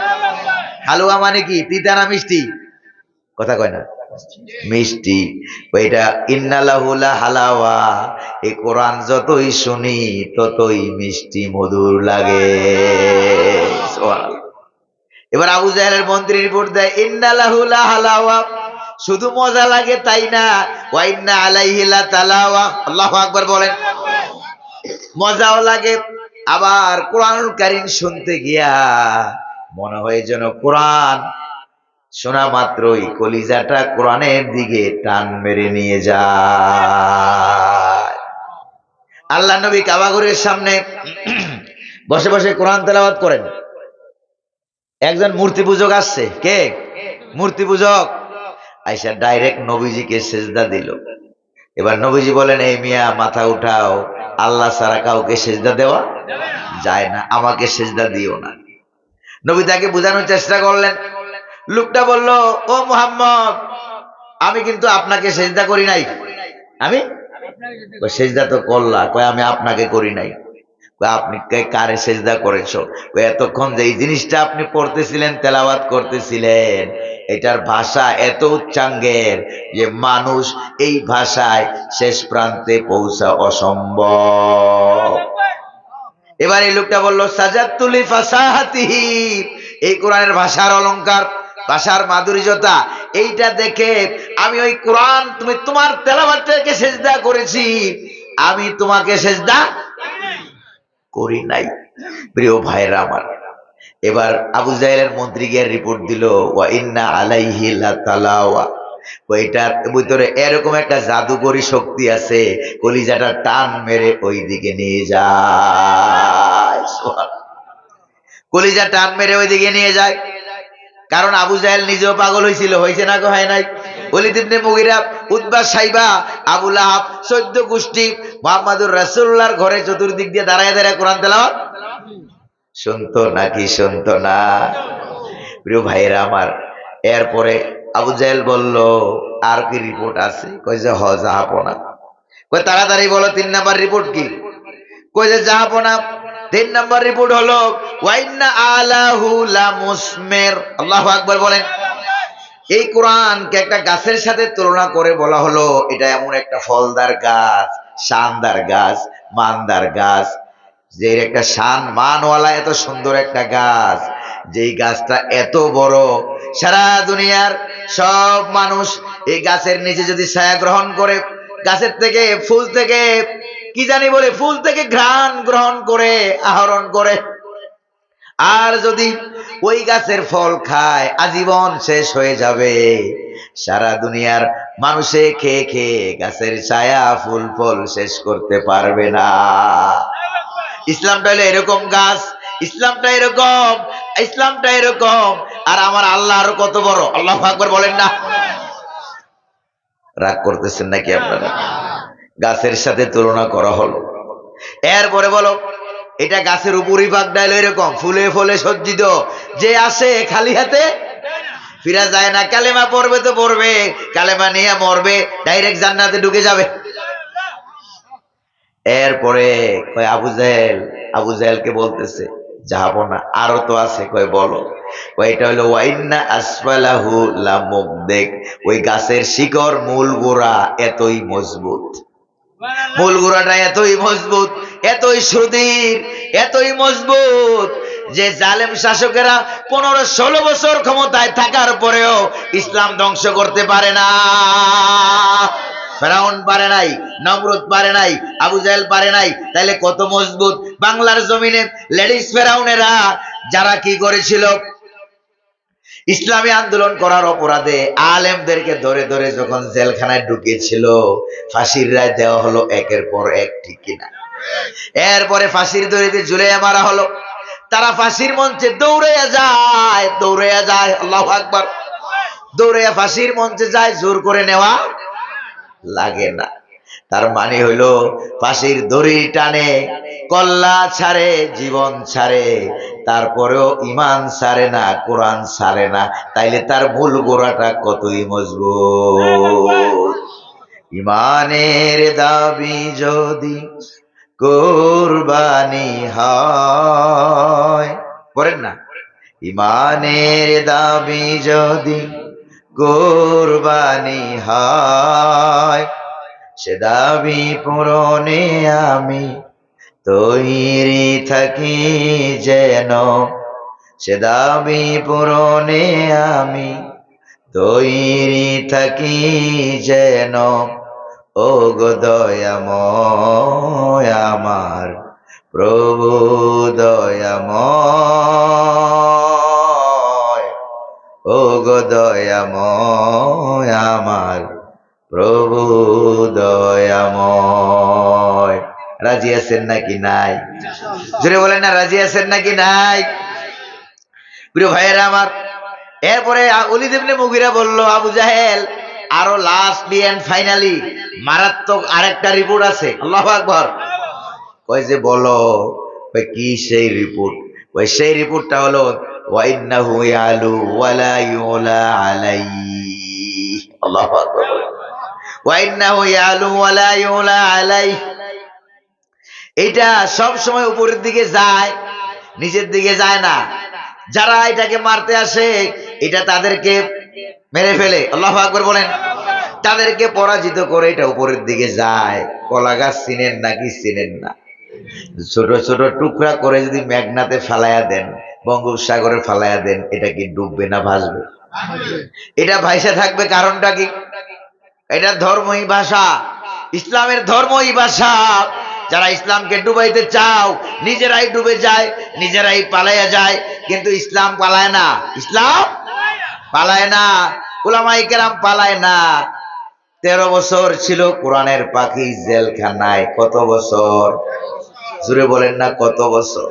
হালুয়া মানে কি? তিতা না মিষ্টি? কথা কয় না, মিষ্টি। এটা ইন্না লাহু লা হালাওয়া, এই কোরআন যতই শুনি ততই মিষ্টি মধুর লাগে। সুবহানাল্লাহ। এবার আবু জাহেলের মন্ত্রী রিপোর্ট দেয়, ইন্নালাহু লাহালাওয়া, শুধু মজা লাগে তাই না, ওয়া ইন্না আলাইহি লাতালাওয়া, আল্লাহু আকবার বলেন। মজাও লাগে, আবার কোরআনুল কারীম শুনতে গিয়া মনে হয় যেন কোরআন শোনা মাত্রই কলিজাটা কোরআনের দিকে টান মেরে নিয়ে যায়। আল্লাহ নবী কাবা ঘরের সামনে বসে বসে কোরআন তেলাওয়াত করেন। একজন মূর্তি পূজক আসছে, কে? মূর্তি পূজক আইসা ডাইরেক্ট নবীজিকে সেজদা দিল। এবার নবীজি বলেন, এই মিয়া মাথা উঠাও, আল্লাহ ছাড়া কাউকে সেজদা দেওয়া যায় না, আমাকে সেজদা দিও না। নবী তাকে বোঝানোর চেষ্টা করলেন। লোকটা বলল, ও মুহাম্মদ, আমি কিন্তু আপনাকে সেজদা করি নাই। আমি সেজদা তো করলা, কয় আমি আপনাকে করি নাই। আপনি কারে সেজদা করেছো? এতক্ষণ যে এই জিনিসটা আপনি পড়তেছিলেন, তেলাওয়াত করতেছিলেন, এটার ভাষা এত উচ্চাঙ্গের যে মানুষ এই ভাষায় শেষ প্রান্তে পৌঁছা অসম্ভব। এবার এই লোকটা বলল, সাজাতুলি ফাসাহাতিহি, এই কোরআনের ভাষার অলংকার, ভাষার মাধুর্যতা, এইটা দেখে আমি ওই কোরআন, তুমি তোমার তেলাওয়াতকে সেজদা করেছি, আমি তোমাকে সেজদা করি নাই। প্রিয় ভাইরা আমার, এবার আবু জাহেলের মন্ত্রী গিয়ে রিপোর্ট দিল, ওয়া ইন্না আলাইহি লাতালাওয়া, ওইটার ভিতরে এরকম একটা জাদুকরী শক্তি আছে, কলিজাটা টান মেরে ওই দিকে নিয়ে যায়। কলিজা টান মেরে ওই দিকে নিয়ে যায়। কারণ আবু জাহেল নিজেও পাগল হয়েছিল, হয়েছে না, হয় নাই? ওলীদ ইবনে মুগীরা, উতবা, সাইবা, আবু লাহাব, 14 গোষ্ঠী মুহাম্মদুর রাসূলুল্লাহর ঘরে চতুর্দিক দিয়ে দাঁড়ায় দাঁড়ায় কোরআন তেলাওয়াত শুনতো নাকি শুনতো না? প্রিয় ভাইয়েরা আমার, এরপরে আবু জাহেল বলল, আর কি রিপোর্ট আছে? কই যে জাহাপনা। কই তাড়াতাড়ি বলো, 3 নাম্বার রিপোর্ট কি? কই যে জাহাপনা 3 নাম্বার রিপোর্ট হলো ওয়া ইন্না আলাহু লামুসমির। আল্লাহু আকবার বলেন। এই কোরআনকে একটা গাছের সাথে তুলনা করে বলা হলো, এটা এমন একটা ফলদার গাছ, শানদার গাছ, মানদার গাছ, যে একটা শান মানওয়ালা এত সুন্দর একটা গাছ, যেই গাছটা এত বড়, সারা দুনিয়ার সব মানুষ এই গাছের নিচে যদি ছায়া গ্রহণ করে, গাছের থেকে, ফুল থেকে, কি জানি বলে, ফুল থেকে ঘ্রাণ গ্রহণ করে, আহরণ করে, আর যদি ওই গাছের ফল খায় আজীবন শেষ হয়ে যাবে। সারা দুনিয়ার মানুষে খেয়ে খেয়ে গাছের ছায়া, ফুল, ফল শেষ করতে পারবে না। ইসলামটা হলো এরকম গাছ, ইসলামটা এরকম, ইসলামটা এরকম। আর আমার আল্লাহ আরো কত বড়, আল্লাহু আকবার বলেন না? রাগ করতেছেন নাকি আপনারা? গাছের সাথে তুলনা করা হলো। এরপরে বলো, এটা গাছের উপরই ভাগ ডাইল, এরকম ফুলে ফলে সজ্জিত, যে আসে খালি হাতে ফিরা যায় না। কালেমা পড়বে তো পড়বে, কালেমা নিয়ে মরবে, ডাইরেক্ট জান্নাতে ঢুকে যাবে। এরপরে কয় আবু জাহেলকে বলতেছে, যাবো না, আরো তো আছে, কয় বলো। এটা হলো ওয়া ইন্না আসফালাহু লামুগদিক, ওই গাছের শিকড়, মূল গোড়া এতই মজবুত, মূল গোড়াটা এতই মজবুত, এতই সুদৃঢ়, এতই মজবুত, যে জালেম শাসকেরা 15-16 বছর ক্ষমতায় থাকার পরেও ইসলাম ধ্বংস করতে পারে না। ফেরাউন পারে নাই, নমরুদ পারে নাই, আবু জাহেল পারে নাই, তাইলে কত মজবুত। বাংলার জমিনে লেডিস ফেরাউনেরা যারা কি করেছিল, ইসলামী আন্দোলন করার অপরাধে আলেমদেরকে ধরে ধরে যখন জেলখানায় ঢুকিয়েছিল, ফাঁসির রায় দেওয়া হলো একের পর এক, ঠিক কিনা? এরপরে ফাঁসির দড়িতে ঝুলিয়ে মারা হলো। তারা ফাঁসির মঞ্চে দৌড়াইয়া যায়, আল্লাহু আকবার, দৌড়াইয়া ফাঁসির মঞ্চে যায়, জোর করে নেওয়া লাগে না। তার মানে হইলো ফাঁসির দড়ি টানে, কল্লা ছাড়ে, জীবন ছাড়ে, তারপরেও ইমান ছাড়ে না, কোরআন ছাড়ে না। তাইলে তার মূল গোড়াটা কতই মজবুত। ইমানের দাবি যদি কুরবানি হয়, করেন না, ইমানের দাবি যদি কুরবানি হয়, সে দাবি পূরণে আমি তৈরি থাকি, যেন সে দাবি পূরণে আমি তৈরি থাকি যেন, ও গো দয়াময় আমার প্রভু দয়াময়, ও গো দয়াময় আমার প্রভু দয়াময়। রাজি আছেন নাকি নাই? জোরে বলেন না, রাজি আছেন নাকি নাই? প্রিয় ভাইয়েরা আমার, এরপরে ওলীদ ইবনে মুগীরা বলল, আবু জাহেল আরো লাস্টলি এন্ড ফাইনালি মারাত্মক আরেকটা রিপোর্ট আছে। আল্লাহু আকবার। কয় যে বলো, কয় কি সেই রিপোর্ট? কয় সেই রিপোর্টটা হলো ওয়া ইন্নাহু ইয়ালু ওয়া লা ইউলা আলাইহি। আল্লাহু আকবার। ওয়া ইন্নাহু ইয়ালু ওয়া লা ইউলা আলাইহি, এটা সব সময় উপরের দিকে যায়, নিচের দিকে যায় না। যারা এটাকে মারতে আসে, এটা তাদেরকে মেরে ফেলে। আল্লাহু আকবার বলেন। তাদেরকে পরাজিত করে এটা উপরের দিকে যায়। কলা গাছ চিনেন নাকি চিনেন না? ছোট ছোট টুকরা করে যদি মেঘনাতে ফালাইয়া দেন, বঙ্গোপসাগরে ফালাইয়া দেন, এটা কি ডুববে না ভাসবে? এটা ভাইসা থাকবে। কারণটা কি? এটা ধর্মই ভাষা, ইসলামের ধর্মই ভাষা। যারা ইসলামকে ডুবাইতে চাও, নিজেরাই ডুবে যায়, নিজেরাই পালাইয়া যায়, কিন্তু ইসলাম পালায় না। ইসলাম পালায় না, উলামায়ে কেরাম পালায় না। 13 বছর ছিল কোরআনের পাখি জেলখানায়। কত বছর? জুড়ে বলেন না, কত বছর?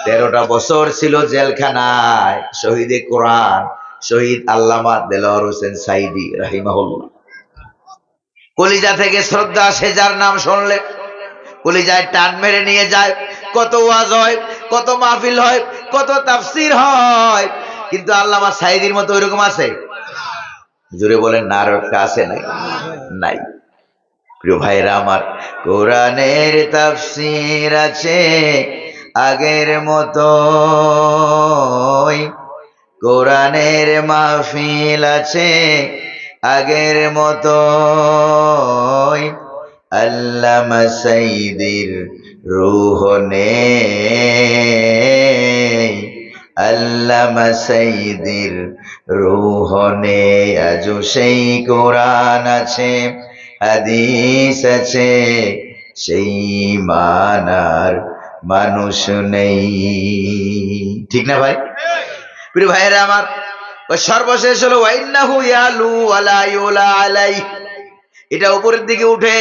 13টা বছর ছিল জেলখানায়। শহীদে কোরআন শহীদ আল্লামা দেলোয়ার হোসেন সাইদি রাহিমাহুল্লাহ, কলিজা থেকে শ্রদ্ধা আসে যার নাম শুনলে, কলিজায় টান মেরে নিয়ে যায়। কত ওয়াজ হয়, কত মাহফিল হয়, কত তাফসীর হয়, কিন্তু আল্লামা সাইদির মতো ওইরকম আছে? জোরে বলেন না, আর একটা আছে নাই? নাই। প্রিয় ভাইরা আমার, কোরআনের তাফসীর আছে আগের মতো, কোরআনের মাহফিল আছে আগের মতো। আল্লামা সাইদির রূহ নেই, আল্লামা সাইদির রূহ নেই, আজও সেই কোরআন আছে, হাদিস আছে, সেই মানার মানুষ নেই। ঠিক না ভাই? প্রিয় ভাইয়েরা আমার, সর্বশেষ হলো ওয়া ইন্নাহু ইয়ালু ওয়া লা ইউলা আলাইহি, এটা উপরের দিকে উঠে,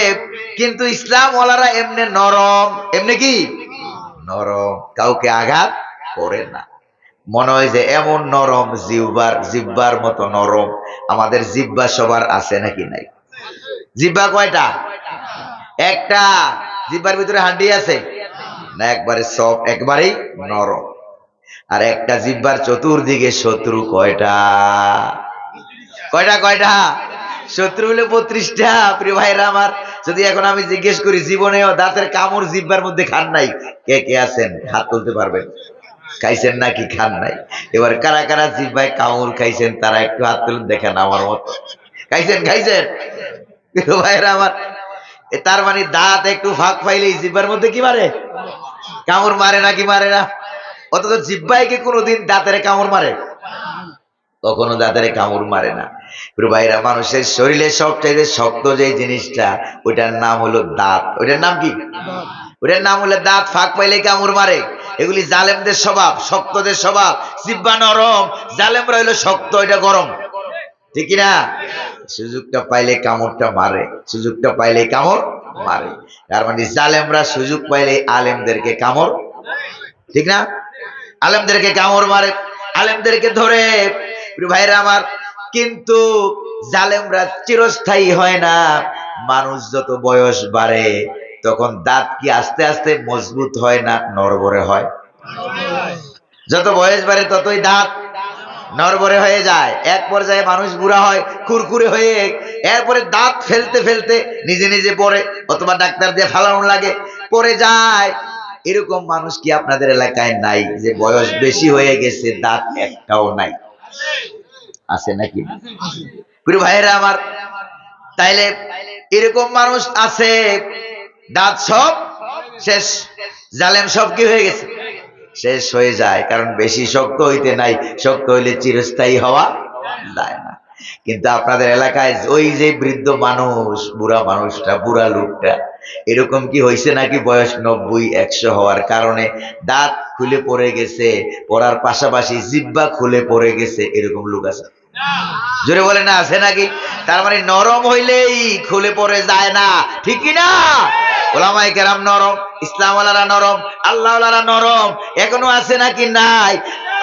কিন্তু ইসলাম ওয়ালারা এমনি নরম। এমনি কি? নরম, কাউকে আঘাত করে না। মনে হয় যে এমন নরম, জিহ্বার মতো নরম। আমাদের জিহ্বা সবার আছে নাকি নাই? জিহ্বা কয়টা? একটা। জিহ্বার ভিতরে হাড্ডি আছে না? একবারে সফট, একবারেই নরম। আর একটা জিহ্বার চতুর্দিকে শত্রু কয়টা? কয়টা? কয়টা? শত্রু হলো 32টা। প্রিয় ভাইরা আমার, যদি এখন আমি জিজ্ঞেস করি জীবনেও দাঁতের কামড় জিহ্বার মধ্যে খান নাই, কে কে আছেন হাত তুলতে পারবেন? খাইছেন নাকি খান নাই? এবার কারা কারা জিহ্বায় কামড় খাইছেন তারা একটু হাত তুলুন, দেখেন আমার মতো। খাইছেন? খাইছেন? প্রিয় ভাইরা আমার, তার মানে দাঁত একটু ফাঁক পাইলেই জিহ্বার মধ্যে কি মারে? কামড় মারে নাকি মারে না? অথচ জিহ্বায় কি কোনোদিন দাঁতের কামড় মারে? কখনো দাঁতের কামড় মারে না। প্রিয় ভাইরা, মানুষের শরীরে সবচাইতে শক্ত যে জিনিসটা, ওইটার নাম হলো দাঁত। ওইটার নাম কি? ওইটার নাম হলো দাঁত। ফাঁক পাইলে কামড় মারে। এগুলি জালেমদের স্বভাব, শক্তদের স্বভাব। জিহ্বা নরম, জালেমরা হইলো শক্ত, এটা গরম। ঠিক না? সুযোগটা পাইলে কামড়টা মারে, সুযোগটা পাইলে কামড় মারে। তার মানে জালেমরা সুযোগ পাইলে আলেমদেরকে কামড়, ঠিক না? আলেমদেরকে কামড় মারে, আলেমদেরকে ধরে। ভাইরা আমার, কিন্তু জালেমরা চিরস্থায়ী হয় না। মানুষ যত বয়স বাড়ে, তখন দাঁত কি আস্তে আস্তে মজবুত হয় না নড়বড়ে হয়? যত বয়স বাড়ে ততই দাঁত নড়বড়ে হয়ে যায়। এক পর্যায়ে মানুষ বুড়া হয়, কুরকুরে হয়ে, এরপরে দাঁত ফেলতে ফেলতে নিজে নিজে পড়ে, অথবা ডাক্তার দিয়ে ফালানো লাগে, পড়ে যায়। এরকম মানুষ কি আপনাদের এলাকায় নাই যে বয়স বেশি হয়ে গেছে দাঁত একটাও নাই? আছে নাকি? প্রিয় ভাইয়েরা আমার, তাইলে এরকম মানুষ আছে, দাঁত সব শেষ, জালেম সব কি হয়ে গেছে? শেষ হয়ে যায়, কারণ বেশি শক্ত হইতে নাই, শক্ত হইলে চিরস্থায়ী হওয়া যায় না। কিন্তু আপনাদের এলাকায় ওই যে বৃদ্ধ মানুষ, বুড়া মানুষটা, বুড়া লোকটা, এরকম কি হয়েছে নাকি বয়স 90-100 হওয়ার কারণে দাঁত খুলে পড়ে গেছে, পড়ার পাশাপাশি জিহ্বা খুলে পড়ে গেছে, এরকম লোক আছে? জোরে বলে না, আছে নাকি? তার মানে নরম হইলেই খুলে পড়ে যায় না, ঠিক কি না? ওলামায়ে কেরাম নরম, ইসলামওয়ালারা নরম, আল্লাহওয়ালারা নরম, এখনো আছে নাকি নাই?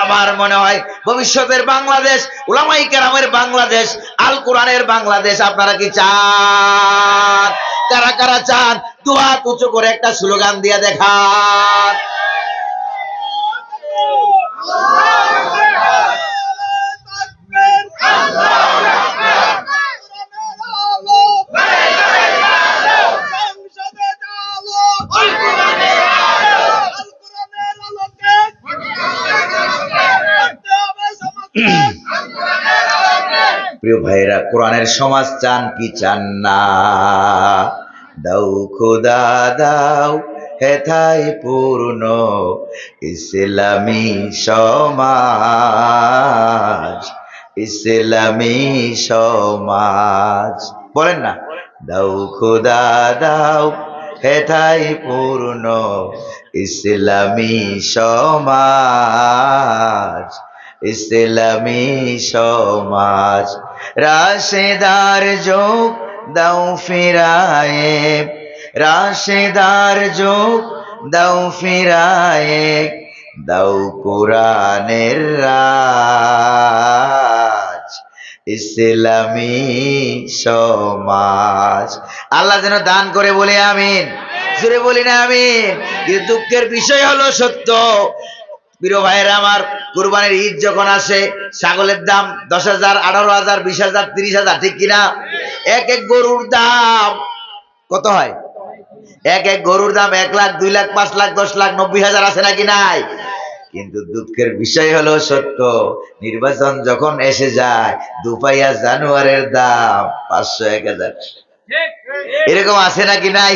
আমার মনে হয় ভবিষ্যতের বাংলাদেশ, উলামায়ে কেরামের বাংলাদেশ, আল কোরআনের বাংলাদেশ আপনারা কি চান? কারা কারা চান? দুহাত উঁচু করে একটা স্লোগান দিয়ে দেখান। প্রিয় ভাইরা, কোরআনের সমাজ চান কি চান না? দাও খোদা দাও হেথায় পূর্ণ ইসলামী সমাজ, ইসলামী সমাজ। বলেন না, দাও খোদা দাও হেথায় পূর্ণ ইসলামী সমাজ, ইসলামী সমাজ। রাশেদার যুগ দাও ফিরায়ে, রাশেদার যুগ দাও ফিরায়ে, দাও কোরআনের রাজ, ইসলামী সমাজ। আল্লাহ যেন দান করে, বলে আমিন। জোরে বলি না আমিন? কিন্তু দুঃখের বিষয় হলো সত্য, প্রিয় ভাইয়েরা আমার, কুরবানির ঈদ যখন আসে, ছাগলের দাম 10,000, 18,000, 20,000, 30,000, ঠিক কিনা? এক এক গরুর দাম কত হয়? এক এক গরুর দাম 1 লাখ, 2 লাখ, 5 লাখ, 10 লাখ, 90,000, আছে নাকি নাই? কিন্তু দুঃখের বিষয় হলো সত্য, নির্বাচন যখন এসে যায়, দুপাইয়া জানুয়ারের দাম 500, 1,000। এরকম আছে নাকি নাই?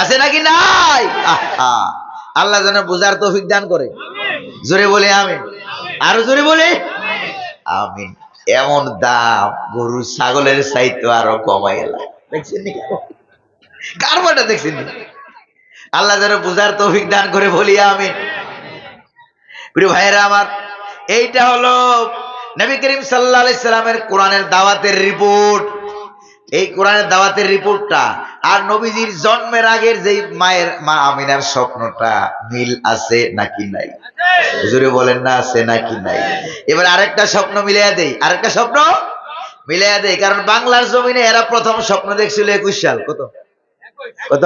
আছে নাকি নাই? আল্লাহ যেন বুঝার তৌফিক দান করে। জোরে বলে আমিন। আরো জোরে বলে আমিন। এমন দাম গরু ছাগলের চাইতে আরো কমাই এলাম, দেখছেন নি? কারবারটা দেখছেন নি? আল্লাহ যেন বুঝার তৌফিক দান করে, বলি আমিন। প্রিয় ভাইয়েরা আমার, এইটা হলো নবী করিম সাল্লাল্লাহু আলাইহি সাল্লামের কোরআনের দাওয়াতের রিপোর্ট। এই কোরআনের দাওয়াতের রিপোর্টটা আর নবীজির জন্মের আগের যেই মায়ের মা আমিনার স্বপ্নটা মিল আছে নাকি নাই? হুজুরে বলেন না, আছে নাকি নাই? এবার আরেকটা স্বপ্ন মিলাইয়া দেই, আরেকটা স্বপ্ন মিলাইয়া দেই, কারণ বাংলার জমিনে এরা প্রথম স্বপ্ন দেখছিল 21 সাল। কত কত?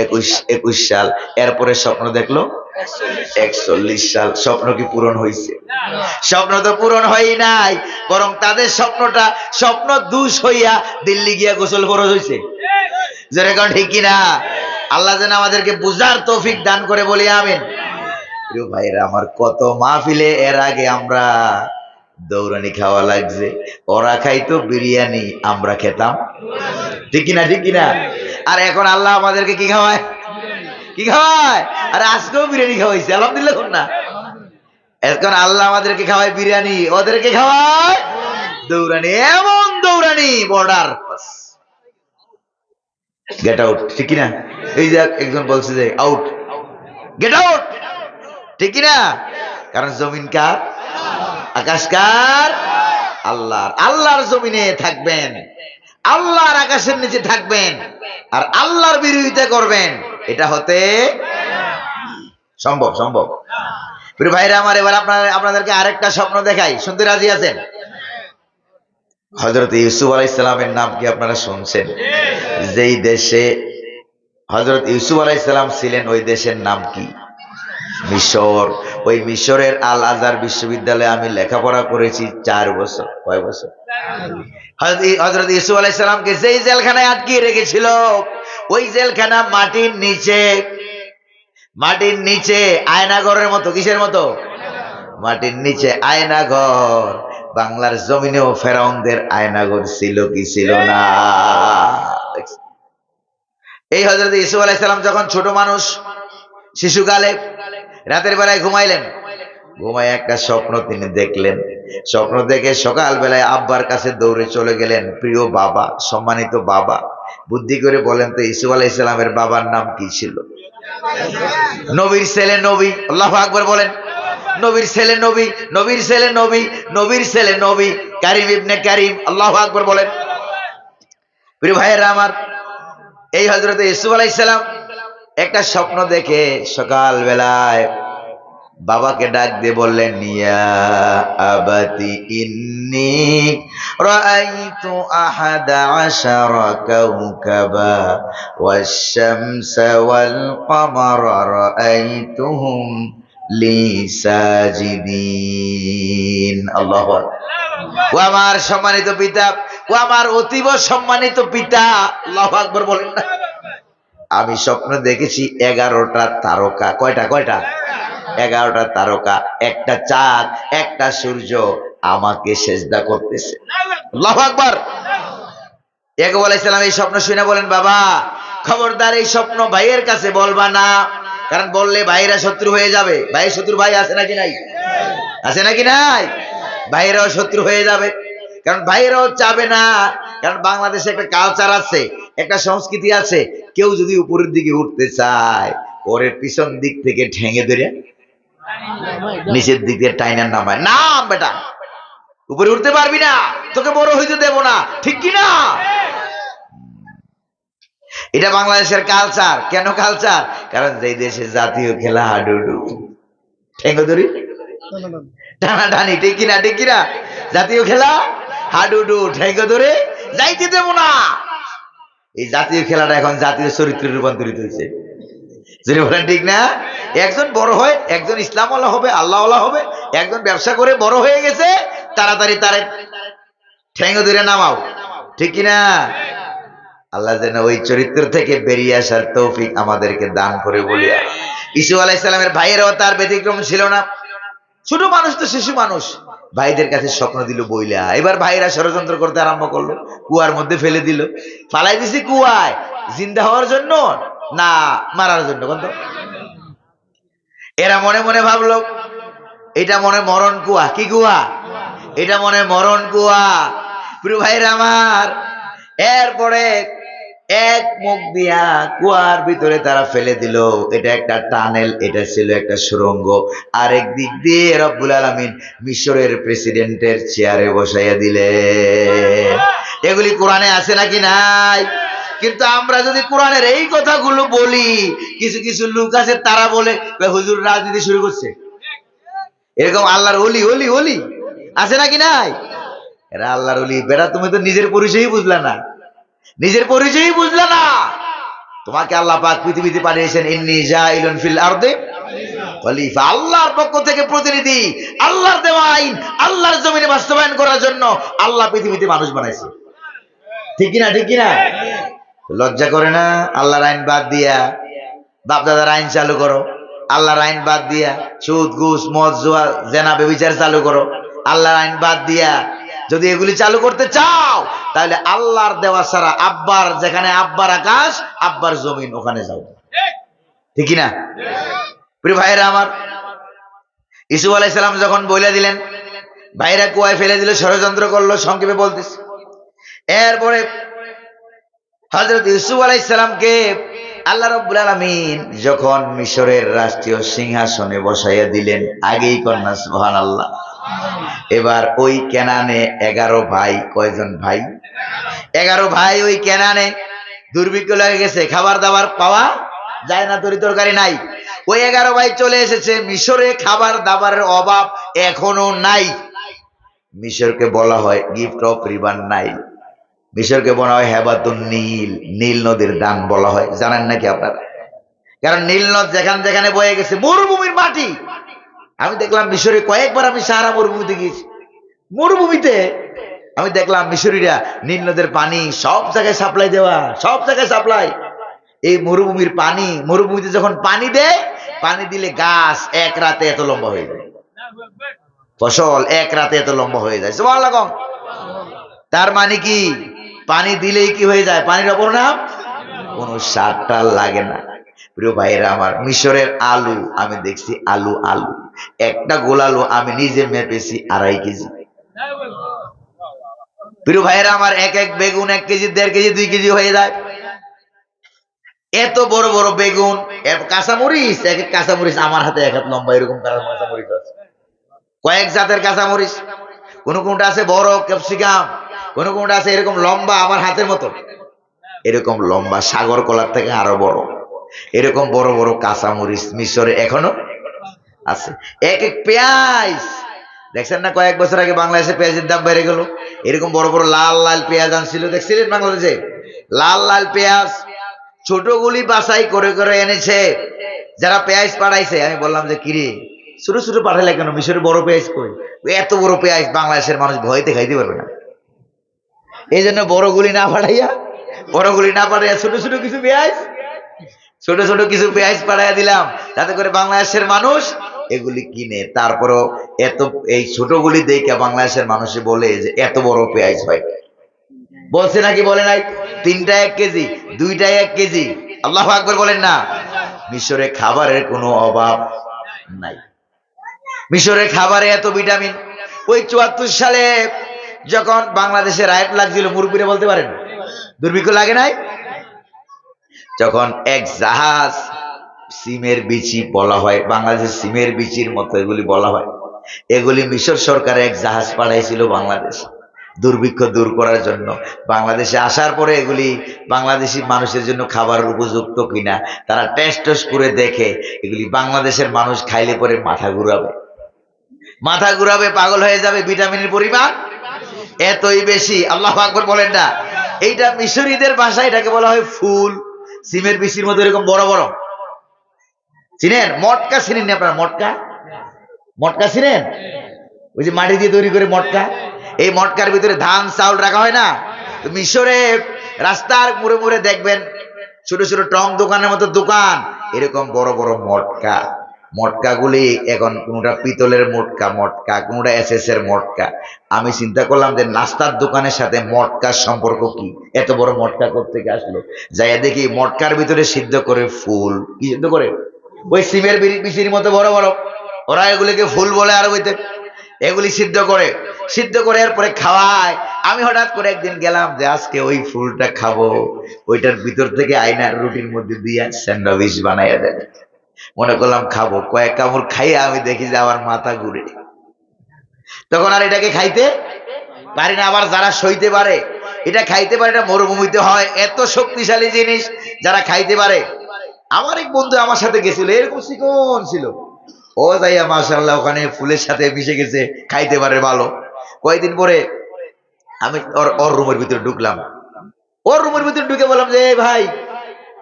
21 সাল। এরপরে স্বপ্ন দেখলো 41 সাল। স্বপ্ন কি পূরণ হয়েছে? স্বপ্ন তো পূরণ হয় নাই, বরং তাদের স্বপ্নটা স্বপ্ন দুষ হইয়া দিল্লি গিয়া গোসল ফরজ হয়েছে। যেরকম ঠিক কিনা? আল্লাহ যেন আমাদেরকে বুঝার তৌফিক দান করে, বলি আমিন। প্রিয় ভাইরা আমার, কত মাহফিলে এর আগে আমরা দৌড়ানি খাওয়া লাগছে। ওরা খাইতো বিরিয়ানি, আমরা খেতাম, ঠিক কিনা? ঠিক কিনা? আর এখন আল্লাহ আমাদেরকে কি খাওয়ায়? কি খাওয়ায়? আরে আজকেও বিরিয়ানি খাওয়াইছে, আলহামদুলিল্লাহ। কোন না, এখন আল্লাহ আমাদেরকে খাওয়ায় বিরিয়ানি, ওদেরকে খাওয়ায় দৌড়ানি। এমন দৌড়ানি, বর্ডার গেট আউট, ঠিক কিনা? এই যে একজন বলছে যে আউট, গেট আউট, ঠিক কিনা? কারণ জমিন কার? আকাশ কার? আল্লাহর। আল্লাহর জমিনে থাকবেন, আল্লাহর আকাশের নিচে থাকবেন, আর আল্লাহর বিরোধিতা করবেন, এটা হতে সম্ভব? সম্ভব? প্রিয় ভাইরা আমার, এবার আপনাদেরকে আরেকটা স্বপ্ন দেখাই, শুনতে রাজি আছেন? হযরত ইউসুফ আলাইহিস সালামের নাম কি আপনারা শুনছেন? যেই দেশে হযরত ইউসুফ আলাইহিস সালাম ছিলেন, ওই দেশের নাম কি? মিশর। ওই মিশরের আল আজহার বিশ্ববিদ্যালয়ে আমি লেখাপড়া করেছি 4 বছর। কয় বছর? হযরত ইউসুফ আলাইহিস সালামকে যেই জেলখানায় আটকিয়ে রেখেছিল, ওই জেলখানা মাটির নিচে, মাটির নিচে আয়নাঘরের মতো। কিসের মতো? মাটির নিচে আয়নাঘর। বাংলার জমিনেও ফেরাউনদের আয়নাঘর ছিল কি ছিল না? এই হযরত ইউসুফ আলাইহিস সালাম যখন ছোট মানুষ, শিশুকালে, রাতের বেলায় ঘুমাইলেন, ঘুমায় একটা স্বপ্ন তিনি দেখলেন। স্বপ্ন দেখে সকাল বেলায় আব্বার কাছে দৌড়ে চলে গেলেন। প্রিয় বাবা, সম্মানিত বাবা, বুদ্ধি করে বলেন তো ইসুফ আলাইহিস সালামের বাবার নাম কি ছিল? নবীর ছেলে নবী, আল্লাহু আকবার বলেন। নবীর ছেলে নবী, নবীর ছেলে নবী, নবীর ছেলে নবী, কারিম ইবনে কারিম, আল্লাহু আকবার বলেন। প্রিয় ভাইয়েরা আমার, এই হযরত ইউসুফ আলাইহিস সালাম একটা স্বপ্ন দেখে সকাল বেলায় বাবাকে ডাক দিয়ে বললেন, ইয়া আবাতি ইন্নী রাআইতু আহাদা আশারা কাওকাবা ওয়াশ-শামসা ওয়াল কমারা রাআইতুহুম লি সাজিদিন। আল্লাহু আকবার। ও আমার সম্মানিত পিতা, ও আমার অতীব সম্মানিত পিতা, আল্লাহু আকবার বলেন না। আমি স্বপ্ন দেখেছি 11টা তারকা। কয়টা? 11টা তারকা, একটা চাঁদ, একটা সূর্য আমাকে সেজদা করতেছে। আল্লাহু আকবার। ইয়াকুব আলাইহিস সালাম এই স্বপ্ন শুনে বলেন, বাবা খবরদার এই স্বপ্ন ভাইয়ের কাছে বলবা না, কারণ বললে ভাইরা শত্রু হয়ে যাবে। ভাই শত্রু ভাই আছে নাকি নাই? আছে নাকি নাই? ভাইরাও শত্রু হয়ে যাবে, কারণ ভাইরাও চাবে না। কারণ বাংলাদেশে একটা কালচার আছে, একটা সংস্কৃতি আছে, কেউ যদি উপরের দিকে উঠতে চায় ওরে পিছন দিক থেকে ঠেঙে ধরে নিচের দিক দিয়ে টাইনার নামায়, না বেটা উপরে উঠতে পারবি না, তোকে বড় হইতে দেব না, ঠিক কি না? এটা বাংলাদেশের কালচার। কেন কালচার? কারণ যেই দেশে জাতীয় খেলা হাডুডু, ঠেঙ্গো ধরি, টানাটানি, ঠিক কিনা? ঠিক কিনা? জাতীয় খেলা হাডুডু, ঠেঙ্গো ধরে যাইতে দেব না। এই জাতীয় খেলাটা এখন জাতীয় চরিত্রে রূপান্তরিত হয়েছে। যদি বলেন ঠিক না? একজন বড় হয়, একজন ইসলামওয়ালা হবে, আল্লাহওয়ালা হবে, একজন ব্যবসা করে বড় হয়ে গেছে, তাড়াতাড়ি তারে ঠেঙ্গো ধরে নামাও, ঠিক কিনা? আল্লাহ যেন ওই চরিত্র থেকে বেরিয়ে আসার তৌফিক আমাদেরকে দান করে বলিয়া। ইসুফ আলাইহিস সালামের ভাইয়েরাও তার ব্যতিক্রম ছিল না। ছোট মানুষ তো, শিশু মানুষ, ভাইদের কাছে স্বপ্ন দিল বইলা। এবার ভাইরা ষড়যন্ত্র করতে আরম্ভ করলো, কুয়ার মধ্যে ফেলে দিল। ফালাই দিছি কুয়ায় জিন্দা হওয়ার জন্য না মারার জন্য? বলতো এরা মনে মনে ভাবলো এটা মনে মরণ কুয়া। কি কুয়া? এটা মনে মরণ কুয়া। প্রিয় ভাইরা আমার, এরপরে এক মুখ দিয়া কুয়ার ভিতরে তারা ফেলে দিল। এটা একটা টানেল, এটা ছিল একটা সুড়ঙ্গ। আরেক দিক দিয়ে রব্বুল আলামিন মিশরের প্রেসিডেন্টের চেয়ারে বসাইয়া দিলেন। এগুলি কোরআনে আছে নাকি নাই? কিন্তু আমরা যদি কোরআনের এই কথাগুলো বলি, কিছু কিছু লোক আছে তারা বলে হুজুর রাজনীতি শুরু করছে। এরকম আল্লাহর ওলি ওলি ওলি আছে নাকি নাই? এরা আল্লাহর ওলি। বেটা তুমি তো নিজের পরিচয়ই বুঝলা না, নিজের পরিচয়ই বুঝলা না। তোমাকে আল্লাহ পাক পৃথিবীতে পাঠিয়েছেন, ইন্নী জাইলুন ফিল আরদি খলিফা, আল্লাহর পক্ষ থেকে প্রতিনিধি, আল্লাহর দেওয়া আইন আল্লাহর জমিনে বাস্তবায়ন করার জন্য আল্লাহ পৃথিবীতে মানুষ বানাইছে। ঠিক কিনা? ঠিক কিনা? লজ্জা করে না? আল্লাহর আইন বাদ দিয়া বাপ দাদার আইন চালু করো, আল্লাহর আইন বাদ দিয়া সুদ ঘুষ মদ জুয়া জেনা ব্যভিচার চালু করো। আল্লাহর আইন বাদ দিয়া যদি এগুলি চালু করতে চাও, তাহলে আল্লাহর দেওয়া ছাড়া আব্বার, যেখানে আব্বার আকাশ আব্বার জমিন, ওখানে যাও। ঠিক না? প্রিয় ভাইরা আমার, ইসুফ আলাইহিস সালাম যখন বইলা দিলেন, ভাইরা কুয়ায় ফেলে দিল, ষড়যন্ত্র করলো, সংক্ষেপে বলতেছি। এরপরে হযরত ইউসুফ আলাইহিস সালামকে আল্লাহ রাব্বুল আলামিন যখন মিশরের রাষ্ট্রীয় সিংহাসনে বসাইয়া দিলেন, আগেই কন্যা সুবহানাল্লাহ। এবার ওই কেনানে 11 ভাই, কয়জন ভাই? 11 ভাই। ওই কেনানে দুর্ভিক্ষ লেগে গেছে, খাবার দাবার পাওয়া যায় না, তরি তরকারি নাই। ওই 11 ভাই চলে এসেছে মিশরে, খাবার দাবারের অভাব এখনো নাই। মিশরকে বলা হয় গিফট অফ রিভার নাইল, মিশরকে বলা হয় হেবাতুন নীল, নীল নদীর দান বলা হয়। জানেন নাকি আপনারা? কারণ নীল নদ যেখানে যেখানে বয়ে গেছে, মরুভূমির মাটি। আমি দেখলাম মিশরে কয়েকবার, আমি সাহারা মরুভূমিতে গিয়েছি, মরুভূমিতে আমি দেখলাম মিশরীরা নীল নদের পানি সব জায়গায় সাপ্লাই দেওয়া, সব জায়গায় সাপ্লাই। এই মরুভূমির পানি, মরুভূমিতে যখন পানি দেয়, পানি দিলে গাছ এক রাতে এত লম্বা হয়ে যায়, ফসল এক রাতে এত লম্বা হয়ে যায়। সুবহানাল্লাহ। তার মানে কি? পানি দিলেই কি হয়ে যায়? পানির অপর নাম কোনো সারটার লাগে না। প্রিয় ভাইয়েরা আমার, মিশরের আলু আমি দেখছি, আলু আলু একটা গোল আলু আমি নিজে মেপেছি 2.5 কেজি। প্রিয় ভাইয়েরা আমার, এক এক বেগুন 1 কেজি, 1.5 কেজি, 2 কেজি হয়ে যায়। এত বড় বড় বেগুন, কাঁচামরিচ, এক এক কাঁচামরিচ আমার হাতে এক হাত লম্বা, এরকম কাঁচামরিচ আছে, কয়েক জাতের কাঁচামরিচ। কোনটা আছে বড় ক্যাপসিকাম, কোনটা আছে এরকম লম্বা আমার হাতের মতো, এরকম লম্বা, সাগর কলার থেকে আরো বড়, এরকম বড় বড় কাঁচামরিচ মিশরে এখনো আছে। এক এক পেঁয়াজ দেখছেন না, কয়েক বছর আগে বাংলাদেশে পেঁয়াজের দাম বেড়ে গেল, এরকম বড় বড় লাল লাল পেঁয়াজ আনছিল, দেখছিলেন বাংলাদেশে লাল লাল পেঁয়াজ, ছোটগুলি বাছাই করে করে এনেছে যারা পেঁয়াজ পাঠাইছে। আমি বললাম যে কিরে ছোট ছোট পাঠালে কেন, মিশরে বড় পেঁয়াজ কই? এত বড় পেঁয়াজ বাংলাদেশের মানুষ ভয়তে খাইতে পারবে না, এই জন্য বড়গুলি না পাঠাইয়া ছোট ছোট কিছু পেঁয়াজ, ছোট ছোট কিছু পেঁয়াজ পাঠাইয়া দিলাম, যাতে করে বাংলাদেশের মানুষ এগুলি কিনে। তারপরও এত এই ছোটগুলি দেখে বাংলাদেশের মানুষে বলে যে এত বড় পেঁয়াজ হয়, বলছে নাকি বলে নাই? 3টা 1 কেজি, 2টা 1 কেজি, আল্লাহু আকবার বলেন না। মিশরে খাবারের কোনো অভাব নাই, মিশরে খাবারে এত ভিটামিন। ওই 74 সালে যখন বাংলাদেশে রাইট লাগছিল, মুরব্বীরা বলতে পারেন, দুর্ভিক্ষ লাগে নাই, যখন এক জাহাজ সিমের বিচি বলা হয়, বাংলাদেশের সিমের বিচির মতো এগুলি বলা হয়, এগুলি মিশর সরকার এক জাহাজ পাঠাইছিল বাংলাদেশ দুর্ভিক্ষ দূর করার জন্য। বাংলাদেশে আসার পরে এগুলি বাংলাদেশি মানুষের জন্য খাবার উপযুক্ত কিনা তারা টেস্ট করে দেখে, এগুলি বাংলাদেশের মানুষ খাইলে পরে মাথা ঘুরাবে, পাগল হয়ে যাবে, ভিটামিনের পরিমাণ এতই বেশি, আল্লাহু আকবার বলেন না। এইটা মিশরীদের ভাষায় এটাকে বলা হয় ফুল, সিমের বিচির মতো এরকম বড় বড়। চিনেন মটকা? চিনেন না আপনারা মটকা? মটকা চিনেন? ওই যে মাটি দিয়ে তৈরি করে মটকা, এই মটকার ভিতরে ধান চাউল রাখা হয় না? তো মিশরে রাস্তার মোড়ে মোড়ে দেখবেন ছোট ছোট টং দোকানের মতো দোকান, এরকম বড় বড় মটকা। মটকাগুলি এখন কোনটা পিতলের মটকা, কোনটা এসএস এর মটকা। আমি চিন্তা করলাম যে নাস্তার দোকানের সাথে মটকার সম্পর্ক কি, এত বড় মটকা কোত্থেকে আসলো। যাই দেখি মটকার ভিতরে সিদ্ধ করে ফুল, কি সিদ্ধ করে? ওই সিমের বিচির মতো বড় বড়, ওরা এগুলিকে ফুল বলে আরবিতে। এগুলি সিদ্ধ করে এরপরে খাওয়ায়। আমি হঠাৎ করে একদিন গেলাম যে আজকে ওই ফুলটা খাবো, ওইটার ভিতর থেকে আয়নার রুটির মধ্যে দিয়ে স্যান্ডউইচ বানাইয়া দেয়। মনে করলাম খাবো, কয়েক কামড় খাইয়ে আমি দেখি যে আমার মাথা ঘুরে, তখন আর এটাকে খাইতে পারি না। আবার যারা সইতে পারে এটা খাইতে পারে, এটা মরুভূমিতে হয়, এত শক্তিশালী জিনিস যারা খাইতে পারে। আমার এক বন্ধু আমার সাথে গেছিল, এরকম চিকন ছিল, ও যাইয়া মাশাআল্লাহ ওখানে ফুলের সাথে মিশে গেছে, খাইতে পারে ভালো। কয়েকদিন পরে আমি ওর রুমের ভিতরে ঢুকলাম, ওর রুমের ভিতরে ঢুকে বললাম যে ভাই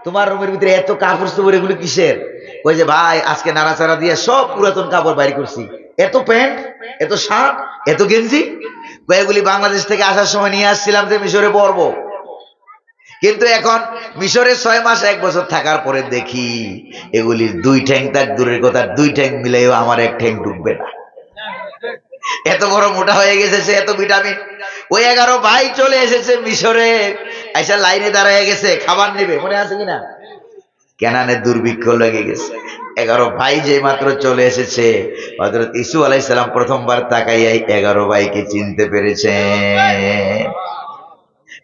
তোমার রুমের ভিতরে এত কাপড় চোপড় এগুলো কিসের? ওই যে ভাই আজকে নাড়াচাড়া দিয়ে সব পুরাতন কাপড় বাইর করছি, এত প্যান্ট, এত শার্ট, এত গেঞ্জি, এগুলি বাংলাদেশ থেকে আসার সময় নিয়ে আসছিলাম যে মিশরে পরবো। কিন্তু এখন মিশরে 6 মাস 1 বছর থাকার পরে দেখি এগুলির 2 ঠ্যাং, তার দূরের কথা 2 ঠ্যাং মিলেও আমার 1 ঠ্যাং ঢুকবে না, এত বড় মোটা হয়ে গেছে সে, এত ভিটামিন। ওই 11 ভাই চলে এসেছে মিশরে, আইসা লাইনে দাঁড়ায় গেছে খাবার নেবে, মনে আছে কিনা? কেনানে দুর্ভিক্ষ লেগে গেছে। 11 ভাই যে মাত্র চলে এসেছে, হযরত ঈসু আলাইহিস সালাম প্রথমবার তাকাইয়াই 11 ভাইকে চিনতে পেরেছেন।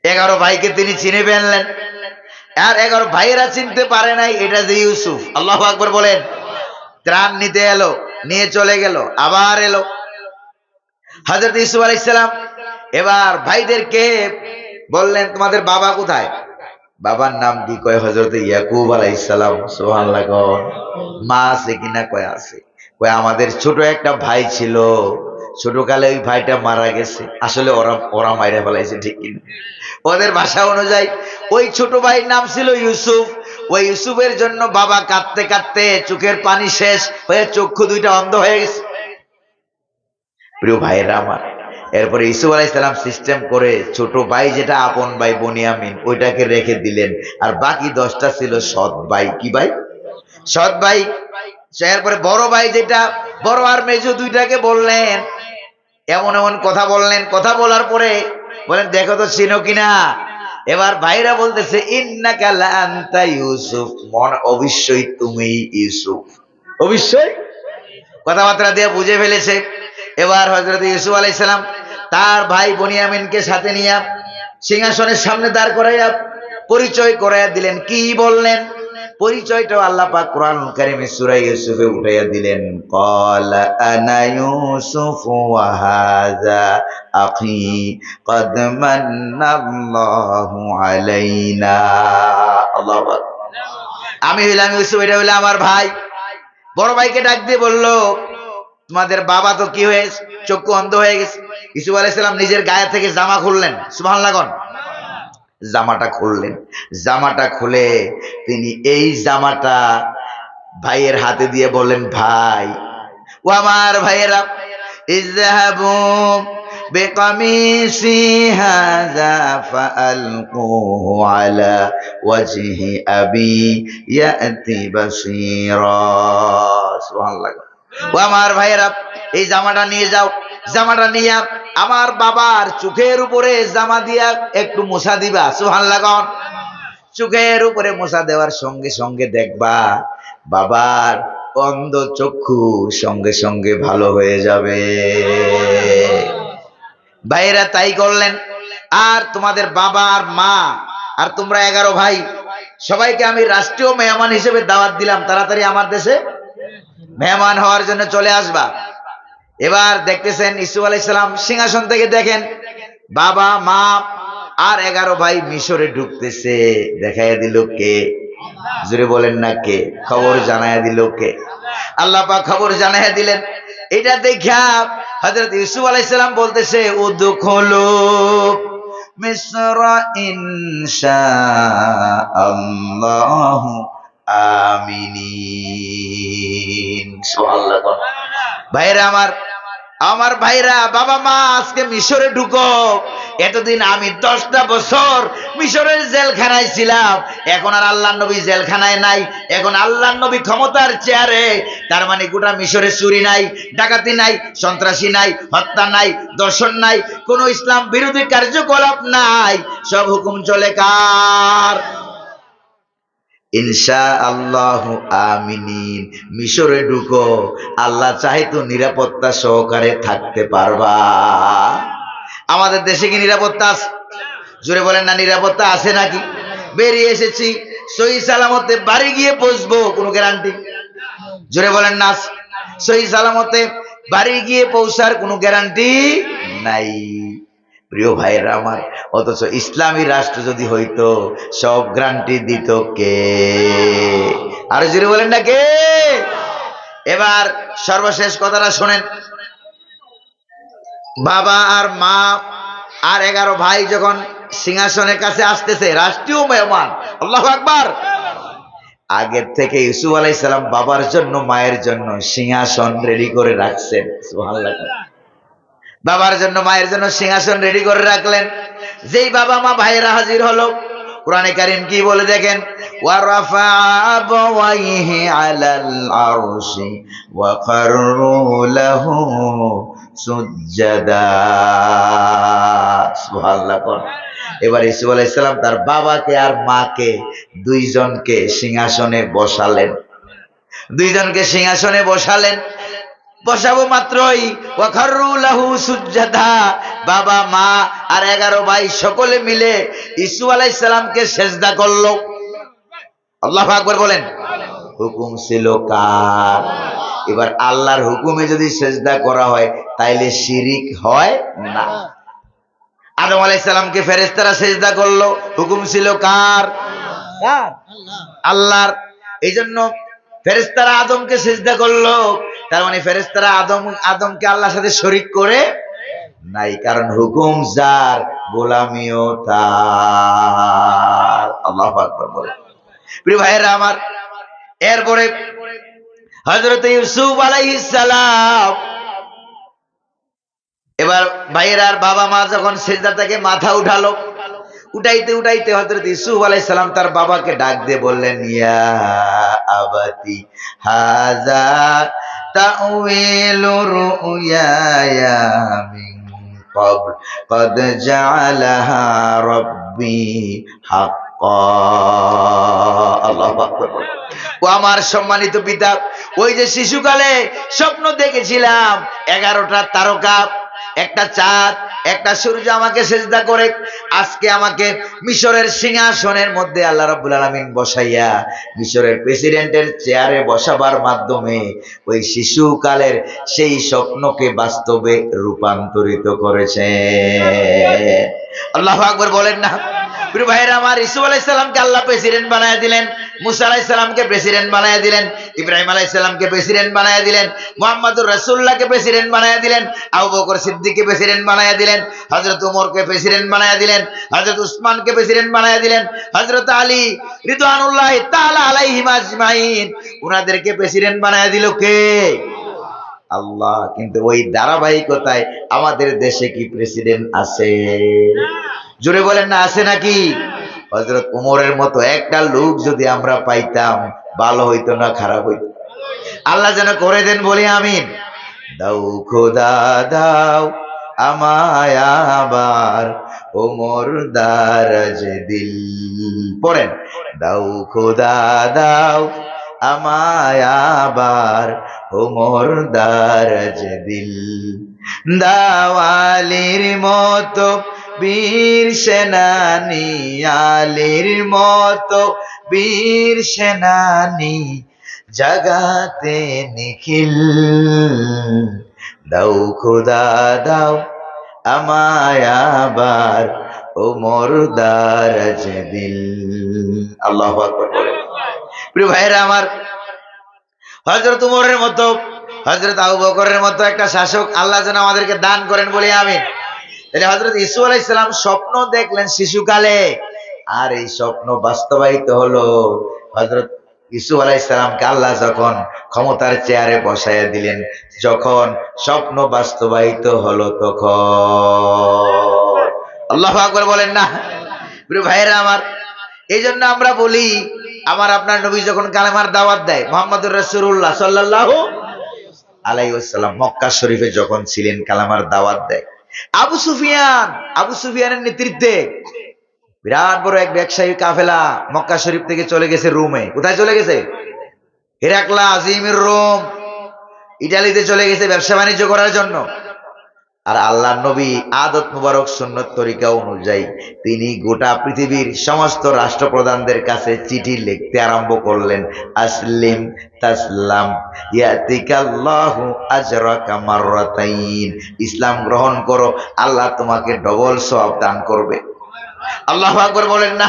11 ভাইকে তিনি চিনে ফেললেন, আর 11 ভাইয়েরা চিনতে পারে নাই এটা যে ইউসুফ। আল্লাহু আকবার বলেন। ত্রাণ নিতে এলো, নিয়ে চলে গেল, আবার এলো। হযরত ইউসুফ আলাইহিস সালাম এবার ভাইদেরকে বললেন তোমাদের বাবা কোথায়? বাবার নাম কি? কয় হযরত ইয়াকুব আলাইহিস সালাম। সুবহানাল্লাহ। মা আছে কিনা? কয় আছে। কয় আমাদের ছোট একটা ভাই ছিল, ছোটকালে ওই ভাইটা মারা গেছে। আসলে ওরা ওরা মাইরা ফেলাইছে, ঠিক কিনা? ওদের ভাষা অনুযায়ী ওই ছোট ভাইয়ের নাম ছিল ইউসুফ। ওই ইউসুফের জন্য বাবা কাঁদতে কাঁদতে চোখের পানি শেষ হয়ে চক্ষু 2টা অন্ধ হয়ে গেছে। প্রিয় ভাইয়েরা আমার, এরপরে ইউসুফ আলাইহিস সালাম সিস্টেম করে ছোট ভাই যেটা আপন ভাই বনিয়ামিন ওইটাকে রেখে দিলেন, আর বাকি 10টা ছিল সৎ ভাই। কি ভাই? সৎ ভাই। এরপরে বড় ভাই যেটা, বড় আর মেজো 2টাকে বললেন, এমন এমন কথা বললেন। কথা বলার পরে বলেন দেখো তো চিনো কিনা? এবার ভাইরা বলতেছে ইন্নাকা লা আনতা ইউসুফ, মন অবশ্যই তুমি ইউসুফ, অবশ্যই কথাবার্তা দিয়ে বুঝে ফেলেছে। এবার হযরত ইউসুফ আলাইহিস সালাম তার ভাই বনিয়ামিনকে সাথে নিয়ে সিংহাসনের সামনে দাঁড় করাইয়া পরিচয় করাইয়া দিলেন। কি বললেন? পরিচয়টা আল্লাহ পাক কোরআনুল কারীমে সূরা ইউসুফে উঠাইয়া দিলেন। ক্বালা আনা ইউসুফ ওয়া হাযা আখি ক্বাদ মান্নাল্লাহু আলাইনা। আল্লাহু আকবার। আমি হইলাম ইউসুফ, এটা হইলো আমার ভাই। বড় ভাইকে ডাক দিয়ে বলল, তোমাদের বাবা তো কি হয়েছে, চক্ষু অন্ধ হয়ে গেছে। ইউসুফ আলাইহিস সালাম নিজের গায়ে থেকে জামা খুললেন, সুবহানাল্লাহ কোন। জামাটা খুললেন, জামাটা খুলে তিনি এই জামাটা ভাইয়ের হাতে দিয়ে বললেন, ভাই ও আমার ভাইয়েরা, ইযহাবু বিকামিসি হাযা ফাআলকুহু আলা ওয়াজহি আবি ইয়াতি বাসীরা। সুবহানাল্লাহ। ও আমার ভাইয়েরা, এই জামাটা নিয়ে যাও, জামাটা নিয়ে আমার বাবার চোখের উপরে জামা দিয়া একটু মোছা দিবা। সুবহানাল্লাহ। চোখের উপরে মোছা দেওয়ার সঙ্গে সঙ্গে দেখবা বাবার অন্ধ চক্ষু সঙ্গে সঙ্গে ভালো হয়ে যাবে। ভাইয়েরা তাই করলেন। আর তোমাদের বাবা আর মা আর তোমরা 11 ভাই সবাইকে আমি রাষ্ট্রীয় মেহমান হিসেবে দাওয়াত দিলাম, তাড়াতাড়ি আমার দেশে মেহমান হওয়ার জন্য চলে আসবা। এবার দেখতেছেন ইউসুফ আলাইহিস সালাম সিংহাসন থেকে দেখেন বাবা মা আর 11 ভাই মিশরে ঢুকতেছে। দেখাইয়া দিল কে? জোরে বলেন না কে? খবর জানাইয়া দিল কে? আল্লাহ পাক খবর জানাইয়া দিলেন। এটা দেখা হযরত ইউসুফ আলাইহিস সালাম বলতেছে, উদখুলু মিসরা ইনশাআল্লাহু আমিনিন। সুবহানাল্লাহ। ভাইরা আমার ভাইরা, বাবা মা আজকে মিশরে ঢুকো। এতদিন আমি 10টা বছর মিশরের জেলখানায় ছিলাম, এখন আর আল্লাহর নবী জেলখানায় নাই, এখন আল্লাহর নবী ক্ষমতার চেয়ারে। তার মানে গোটা মিশরে চুরি নাই, ডাকাতি নাই, সন্ত্রাসী নাই, হত্যা নাই, দর্শন নাই, কোনো ইসলাম বিরোধী কার্যকলাপ নাই। সব হুকুম চলে কার? ইনশাআল্লাহু আমিনিন। মিশরে ঢুকো, আল্লাহ চাহে তো নিরাপত্তা সহকারে থাকতে পারবা। আমাদের দেশে কি নিরাপত্তা আছে? জোরে বলেন না, নিরাপত্তা আছে নাকি? বেরিয়ে এসেছি, সহি সালামতে বাড়ি গিয়ে পৌঁছবো, কোনো গ্যারান্টি? জোরে বলেন না, সহি সালামতে বাড়ি গিয়ে পৌঁছার কোনো গ্যারান্টি নাই। প্রিয় ভাইরা আমার, অথচ ইসলামী রাষ্ট্র যদি হইতো সব গ্যারান্টি দিত কে? আর জোরে বলেন না কে? এবার সর্বশেষ কথাটা শোনেন। বাবা আর মা আর 11 ভাই যখন সিংহাসনের কাছে আসতেছে, রাষ্ট্রীয় মেহমান, আল্লাহু আকবার। আগের থেকে ইউসুফ আলাইহিস সালাম বাবার জন্য মায়ের জন্য সিংহাসন রেডি করে রাখছেন। সুবহানাল্লাহ। বাবার জন্য মায়ের জন্য সিংহাসন রেডি করে রাখলেন। যেই বাবা মা ভাইয়েরা হাজির হলো, কোরআনে কারীম কি বলে দেখেন, ওয়া রাফা আবাওয়াইহি আলাল আরশি ওয়া খাররু লাহু সুজদাা। সুবহানাল্লাহ। এবার ইউসুফ আলাইহিস সালাম তার বাবাকে আর মাকে দুইজনকে সিংহাসনে বসালেন। দুইজনকে সিংহাসনে বসালেন। বসাবো মাত্রই ওয়া খাররু লাহু সুজদাা, বাবা মা আর 11 ভাই সকলে মিলে ইউসুফ আলাইহিস সালামকে সেজদা করলো। আল্লাহু আকবার বলেন। হুকুম ছিল কার? এবার আল্লাহর হুকুমে যদি সেজদা করা হয় তাইলে শিরিক হয় না। আদম আলাইহিস সালামকে ফেরেশতারা সেজদা করলো, হুকুম ছিল কার? আল্লাহর। এইজন্য ফেরেশতারা আদমকে সেজদা করলো, তার মানে ফেরেশতারা আদমকে আল্লাহর সাথে শরীক করে নাই, কারণ হুকুম যার, গোলামিও তার। আল্লাহু আকবার বলেন। প্রিয় ভাইয়েরা আমার, এরপরে হযরত ইউসুফ আলাইহিস সালাম, এবার ভাইয়েরা আর বাবা মা যখন সিজদা থেকে মাথা উঠালো, উঠাইতে উঠাইতে হযরত ইউসুফ আলাইহিস সালাম তার বাবাকে ডাক দিয়ে বললেন, ইয়া আবাতি হাযা তাউইলু রুয়ায়া মিন ক্বাবল ক্বাদ জাআলাহা রাব্বি হাক্কা। আল্লাহু আকবার। ও আমার সম্মানিত পিতা, ওই যে শিশুকালে স্বপ্ন দেখেছিলাম 11টা তারকা, একটা চাঁদ, একটা সূর্য আমাকে সেজদা করে, আজকে আমাকে মিশরের সিংহাসনের মধ্যে আল্লাহ রাব্বুল আলামিন বসাইয়া মিশরের প্রেসিডেন্টের চেয়ারে বসাবার মাধ্যমে ওই শিশুকালের সেই স্বপ্নকে বাস্তবে রূপান্তরিত করেছে। আল্লাহু আকবার বলেন না। প্রিয় ভাইরা আমার, ইসুফ আলাইহিস সালামকে আল্লাহ প্রেসিডেন্ট বানায় দিলেন, মুসা আলাইহিস সালামকে প্রেসিডেন্ট বানায় দিলেন, ইব্রাহিম আলাইহিস সালামকে প্রেসিডেন্ট বানায় দিলেন, মুহাম্মদুর রাসূলুল্লাহকে প্রেসিডেন্ট বানায় দিলেন, আবু বকর সিদ্দিককে প্রেসিডেন্ট বানায় দিলেন, হযরত ওমরকে প্রেসিডেন্ট বানায় দিলেন, হযরত উসমানকে প্রেসিডেন্ট বানায় দিলেন, হযরত আলী রিদওয়ানুল্লাহি তাআলা আলাইহিম আজমাইন উনাদেরকে প্রেসিডেন্ট বানায় দিল কে? আল্লাহ। কিন্তু ওই ধারাবাহিকতায় আমাদের দেশে কি প্রেসিডেন্ট আছে? জোরে বলেন না, আছে নাকি? হযরত ওমরের মতো একটা লোক যদি আমরা পাইতাম, ভালো হইতো না খারাপ হইতো? আল্লাহ যেন করে দেন, বলি আমিন। দাও খোদা দাও আমায় আবার ওমর দারাজ দিল। পড়েন, দাও খোদা দাও আমায় আবার ওমর দারাজ দিল। দাও আলীর মতো বীর সেনানি, আলীর মতো বীর সেনানি জাগাতে নিখিল। দাও খোদা দাও আমায় আবার ওমর দারাজ দিল। আল্লাহু আকবার বলেন। প্রিয় ভাইরা আমার, হযরত ওমরের মতো, হযরত আবু বকরের মতো একটা শাসক আল্লাহ যেন আমাদেরকে দান করেন, বলি আমিন। তাহলে হযরত ইউসুফ আলাইহিস সালাম স্বপ্ন দেখলেন শিশুকালে, আর এই স্বপ্ন বাস্তবায়িত হলো হযরত ইউসুফ আলাইহিস সালামকে আল্লাহ যখন ক্ষমতার চেয়ারে বসাইয়া দিলেন, যখন স্বপ্ন বাস্তবায়িত হলো তখন। আল্লাহু আকবার বলেন না। প্রিয় ভাইরা আমার, এই জন্য আমরা বলি, আমার আপনার নবী যখন কালেমার দাওয়াত দেয়, মুহাম্মদুর রাসূলুল্লাহ সাল্লাল্লাহু আলাইহি ওয়াসাল্লাম মক্কা শরীফে যখন ছিলেন, কালেমার দাওয়াত দেয় আবু সুফিয়ানের নেতৃত্বে বিরাট বড় এক ব্যবসায়ী কাফেলা মক্কা শরীফ থেকে চলে গেছে রোমে। কোথায় চলে গেছে? হেরাক্লা আজিমের রোম, ইটালিতে চলে গেছে ব্যবসা বাণিজ্য করার জন্য। আর আল্লাহর নবী আদত মুবারক সুন্নত তরিকা অনুযায়ী তিনি গোটা পৃথিবীর সমস্ত রাষ্ট্রপ্রধানদের কাছে চিঠি লিখতে আরম্ভ করলেন, আসলিম তাসলাম ইয়াতিকাল্লাহু আজরাকা মাররাতাইন। ইসলাম গ্রহণ করো, আল্লাহ তোমাকে ডবল সওয়াব দান করবে। আল্লাহু আকবার বলেন না।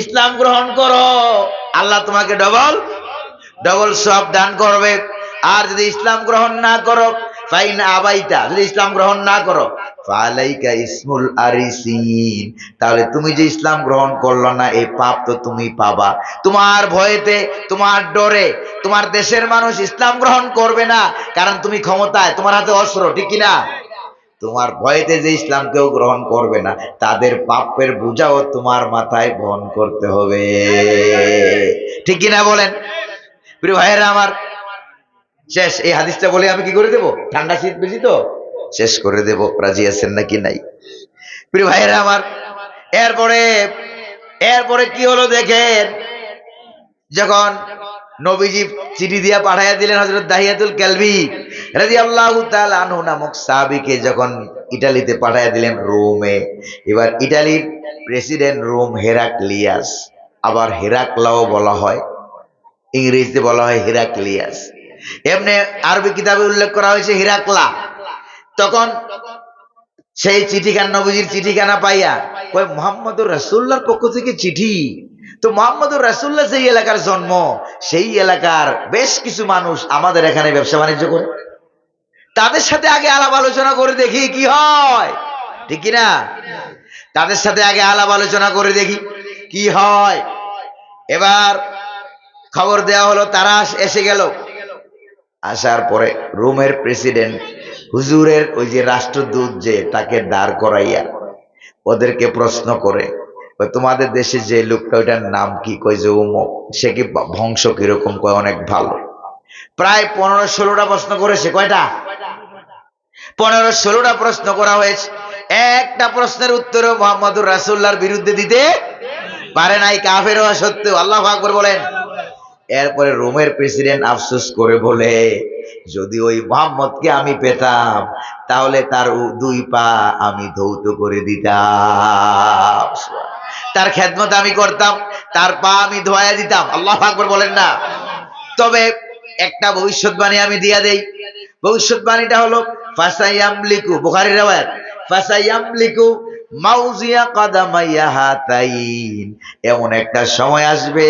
ইসলাম গ্রহণ করো, আল্লাহ তোমাকে ডবল ডবল সওয়াব দান করবে। আর যদি ইসলাম গ্রহণ না করো, ফাইন আবাইতা, যদি ইসলাম গ্রহণ না করো, ফালাইকা ইসমুল আরিসিন, তাহলে তুমি যে ইসলাম গ্রহণ করলো না, এই পাপ তো তুমি পাবা। তোমার ভয়েতে, তোমার ডরে তোমার দেশের মানুষ ইসলাম গ্রহণ করবে না, কারণ তুমি ক্ষমতায়, তোমার হাতে অস্ত্র, ঠিক কিনা? তোমার ভয়েতে যে ইসলাম কেউ গ্রহণ করবে না, তাদের পাপের বোঝাও তোমার মাথায় বহন করতে হবে, ঠিক কিনা বলেন? প্রিয় ভাইয়েরা আমার, শেষ এই হাদিসটা বলে আমি কি করে দেব? ঠান্ডা শীত বেশি তো শেষ করে দেব। রাজি আছেন নাকি নাই? প্রিয় ভাইয়েরা আমার, এরপরে এরপরে কি হলো দেখেন, যখন নবীজি চিঠি দিয়া পাঠাইয়া দিলেন হযরত দাহিয়াতুল কালবি রাদিয়াল্লাহু তাআলা আনহু নামক সাহাবীকে, যখন ইতালিতে পাঠাইয়া দিলেন রোমে। এবার ইতালির প্রেসিডেন্ট রোম হেরাক্লিয়াস, আবার হেরাক্লাও বলা হয়, ইংরেজিতে বলা হয় হেরাক্লিয়াস, এমনি আরবি কিতাবে উল্লেখ করা হয়েছে হিরাকলা। তখন সেই চিঠিখানা, নবীজির চিঠিখানা পাইয়া কয়, মুহাম্মদুর রাসূলুল্লাহর পক্ষ থেকে চিঠি। তো মুহাম্মদুর রাসূলুল্লাহ যেই এলাকার জন্ম, সেই এলাকার বেশ কিছু মানুষ আমাদের এখানে ব্যবসা বাণিজ্য করে, তাদের সাথে আগে আলাপ আলোচনা করে দেখি কি হয়, ঠিক কিনা? তাদের সাথে আগে আলাপ আলোচনা করে দেখি কি হয়। এবার খবর দেওয়া হলো, তারা এসে গেল। আসার পরে রোমের প্রেসিডেন্ট হুজুরের ওই যে রাষ্ট্রদূত, যে তাকে দাঁড় করাইয়া ওদেরকে প্রশ্ন করে, তোমাদের দেশে যে লোকটা, ওইটার নাম কি? কয় যে অমুক। সে কি বংশ কিরকম? কয় অনেক ভালো। প্রায় 15-16টা প্রশ্ন করেছে। কয়টা? 15-16টা প্রশ্ন করা হয়েছে। একটা প্রশ্নের উত্তরও মুহাম্মদুর রাসূলুল্লাহর বিরুদ্ধে দিতে পারে নাই, কাফের হওয়া সত্ত্বেও। আল্লাহু আকবার বলেন। এরপরে রোমের প্রেসিডেন্ট আফসোস করে বলে, যদি ওই মুহাম্মদকে আমি পেতাম তাহলে তার দুই পা আমি ধৌত করে দিতাম, তার খেদমত আমি করতাম, তার পা আমি ধোয়া দিতাম। আল্লাহু আকবার বলেন না। তবে একটা ভবিষ্যৎবাণী আমি দিয়া দেই। ভবিষ্যৎবাণীটা হলো ফাসায়ামলিকু, বুখারীর riwayat, ফাসায়ামলিকু মাউজিয়া কাদামাইয়া হাতাইন, এমন একটা সময় আসবে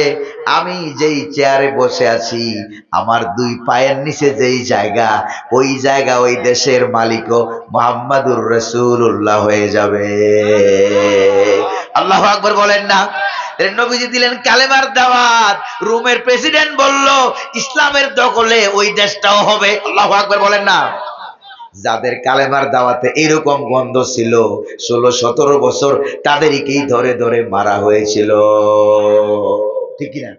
আমি যেই চেয়ারে বসে আছি আমার দুই পায়ের নিচে যেই জায়গা, ওই জায়গা ওই দেশের মালিকও মুহাম্মাদুর রাসূলুল্লাহ হয়ে যাবে। আল্লাহু আকবার বলেন না। নবীজি দিলেন কালেমার দাওয়াত, রোমের প্রেসিডেন্ট বলল ইসলামের দখলে ওই দেশটাও হবে। আল্লাহু আকবার বলেন না। যাদের কালেমার দাওয়াতে এরকম গন্ধ ছিল 16-17 বছর তাদেরকেই ধরে ধরে মারা হয়েছিল, ঠিক কিনা?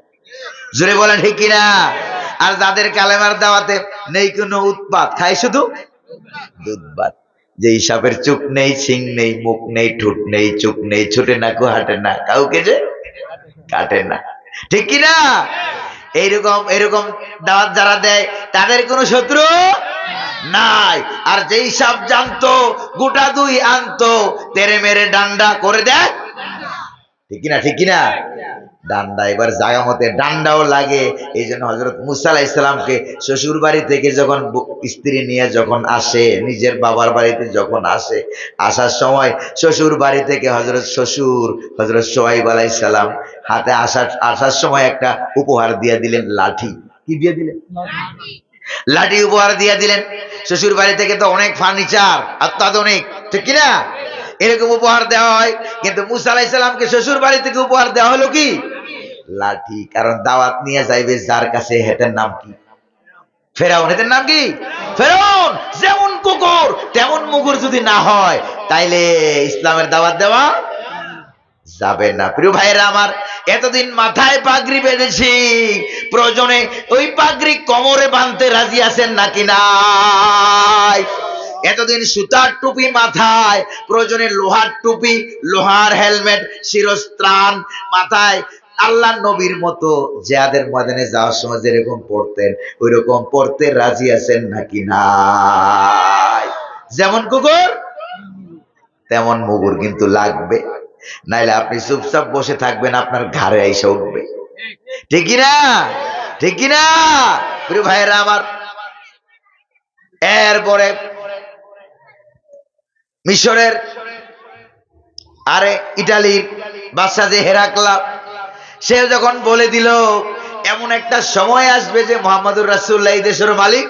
জোরে বলেন ঠিক কিনা? আর যাদের কালেমার দাওয়াতে নেই কোনো উৎপাত, খায় শুধু দুধ ভাত, যে সাপের চোখ নেই, সিং নেই, মুখ নেই, ঠোঁট নেই, চোখ নেই, ছোটে না, হাঁটে না, কাউকে যে কাটে না, ঠিক কিনা? এইরকম এরকম দাওয়াত যারা দেয় তাদের কোনো শত্রু নাই। আর যেই সাপ জানতো গোটা দুই আনতো, তেরে মেরে ডান্ডা করে দেয়, ঠিক কিনা? ঠিক কিনা? ডান্ডা এবার জায়গা মতে ডান্ডাও লাগে। এই জন্য হযরত মুসা আলাইহিস সালামকে শ্বশুর বাড়ি থেকে যখন স্ত্রী নিয়ে যখন আসে, নিজের বাবার বাড়িতে যখন আসে, আসার সময় শ্বশুর বাড়ি থেকে হযরত শুআয়ব আলাইহিস সালাম হাতে আসার সময় একটা উপহার দিয়ে দিলেন, লাঠি। কি দিয়ে দিলেন? লাঠি উপহার দিয়ে দিলেন। শ্বশুর বাড়ি থেকে তো অনেক ফার্নিচার, অত্যাধুনিক, ঠিক কিনা? এরকম উপহার দেওয়া হয়, কিন্তু মুসা আলাইহিস সালামকে শ্বশুর বাড়ি থেকে উপহার দেওয়া হলো কি? লাঠি। কারণ দাওয়াত নিয়ে যাইবে যার কাছে, হেতের নাম কি? ফেরাউন। হেতের নাম কি? ফেরাউন। যেমন কুকুর তেমন মুগুর যদি না হয় তাইলে ইসলামের দাওয়াত দেওয়া যাবে না। প্রিয় ভাইরা আমার, এতদিন মাথায় পাগড়ি বেঁধেছি, প্রয়োজনে ওই পাগড়ি কোমরে বাঁধতে রাজি আছেন নাকি নাই? এতদিন সুতার টুপি মাথায়, প্রয়োজনে লোহার টুপি, লোহার হেলমেট, শিরস্ত্রাণ মাথায় আল্লাহ নবীর মতো জিহাদের ময়দানে যাওয়ার সময় যেরকম পড়তেন ওই রকম পড়তে রাজি আছেন নাকি নাই? যেমন কুকুর তেমন মুগুর কিন্তু লাগবে, নাইলে আপনি চুপচাপ বসে থাকবেন, আপনার ঘাড়ে এসে উঠবে, ঠিক কিনা? ঠিক কিনা? প্রিয় ভাইয়েরা আমার, এরপরে মিশরের আরে ইটালির বাদশা যে হেরাকলা, সে যখন বলে দিল এমন একটা সময় আসবে যে মুহাম্মদুর রাসূলুল্লাহ এই দেশের মালিক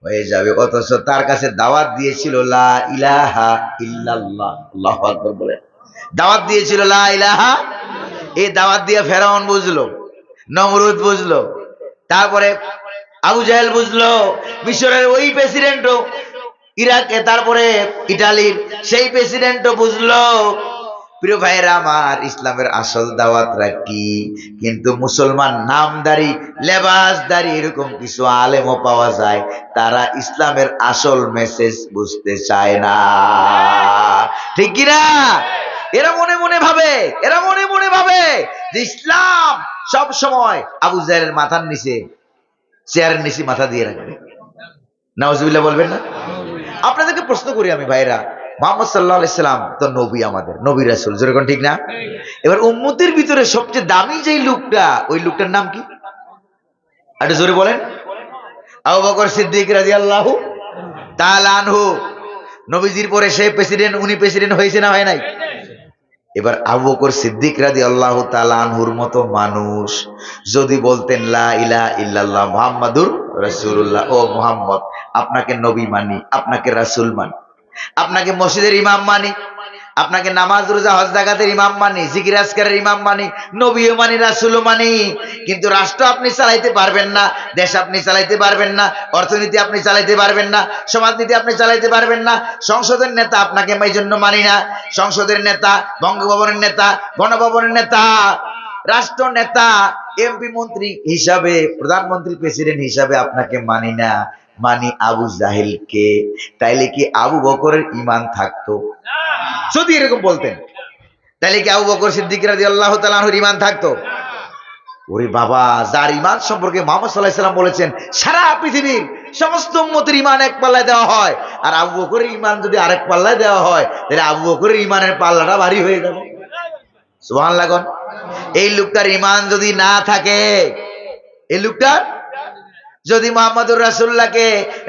হয়ে যাবে, অথচ তার কাছে দাওয়াত দিয়েছিল লা ইলাহা ইল্লাল্লাহ। আল্লাহু আকবার বলেন। দাওয়াত দিয়েছিল লা ইলাহা। এই দাওয়াত দিয়ে ফেরাউন বুঝলো, নমরুদ বুঝলো, তারপরে আবু জাহেল বুঝলো, মিশরের ওই প্রেসিডেন্টও, ইরাকে তারপরে ইটালির সেই প্রেসিডেন্টও বুঝলো। প্রিয় ভাইয়েরা আমার, ইসলামের আসল দাওয়াতরা কি? কিন্তু মুসলমান নামদারি, লেবাসদারি এরকম কিছু আলেমও পাওয়া যায়, তারা ইসলামের আসল মেসেজ বুঝতে চায় না, ঠিক কিনা? এরা মনে মনে ভাবে যে ইসলাম সব সময় আবু জাহেলের মাথার নিচে, চেয়ারের নিচে মাথা দিয়ে রাখবে। নাউজুবিল্লাহ বলবেন না? আপনাদেরকে প্রশ্ন করি আমি ভাইরা, মুহাম্মদ সাল্লাল্লাহু আলাইহি সাল্লাম তো নবী, আমাদের নবী রাসূল, যেরকম, ঠিক না? এবার উম্মতের ভিতরে সবচেয়ে দামি যেই লোকটা, ওই লোকটার নাম কি? একটু জোরে বলেন। আবু বকর সিদ্দিক রাদিয়াল্লাহু তাআলা আনহু। নবীজির পরে সে প্রেসিডেন্ট, উনি প্রেসিডেন্ট হয়েছে না হয় নাই? এবার আবু বকর সিদ্দিক রাদিয়াল্লাহু তাআলা আনহুর মতো মানুষ যদি বলতেন লা ইলাহা ইল্লাল্লাহ মুহাম্মাদুর রাসূলুল্লাহ, ও মুহাম্মদ আপনাকে নবী মানি, আপনাকে রাসূল মানি, আপনাকে মসজিদের ইমাম মানি, আপনাকে নামাজ রোজা হজ যাকাতের ইমাম মানি, জিকির আজকারের ইমাম মানি, নবীও মানি, রাসূলও মানি, কিন্তু রাষ্ট্র আপনি চালাইতে পারবেন না, দেশ আপনি চালাইতে পারবেন না, অর্থনীতি আপনি চালাইতে পারবেন না, সমাজনীতি আপনি চালাইতে পারবেন না, সংসদের নেতা আপনাকে এই জন্য মানি না, সংসদের নেতা, বঙ্গভবনের নেতা, গণভবনের নেতা, রাষ্ট্র নেতা, এমপি মন্ত্রী হিসাবে, প্রধানমন্ত্রী প্রেসিডেন্ট হিসাবে আপনাকে মানি না, মানি আবু জাহেলকে, তাইলে কি আবু বকরের ঈমান থাকতো? যদি এরকম বলতেন তাইলে কি আবু বকর সিদ্দিক রাদিয়াল্লাহু তাআলা আনহুর ঈমান থাকতো? ওরে বাবা, যার ঈমান সম্পর্কে মুহাম্মদ সাল্লাল্লাহু আলাইহি ওয়াসাল্লাম বলেছেন সারা পৃথিবীর সমস্ত উম্মতের ঈমান এক পাল্লায় দেওয়া হয়, আর আবু বকরের ঈমান যদি আরেক পাল্লায় দেওয়া হয়, তাহলে আবু বকরের ঈমানের পাল্লাটা ভারী হয়ে যাবে। সুবহানাল্লাহ। এই লোকটার ঈমান যদি না থাকে, এই লোকটার যদি মুহাম্মদুর রাসূলুল্লাহকে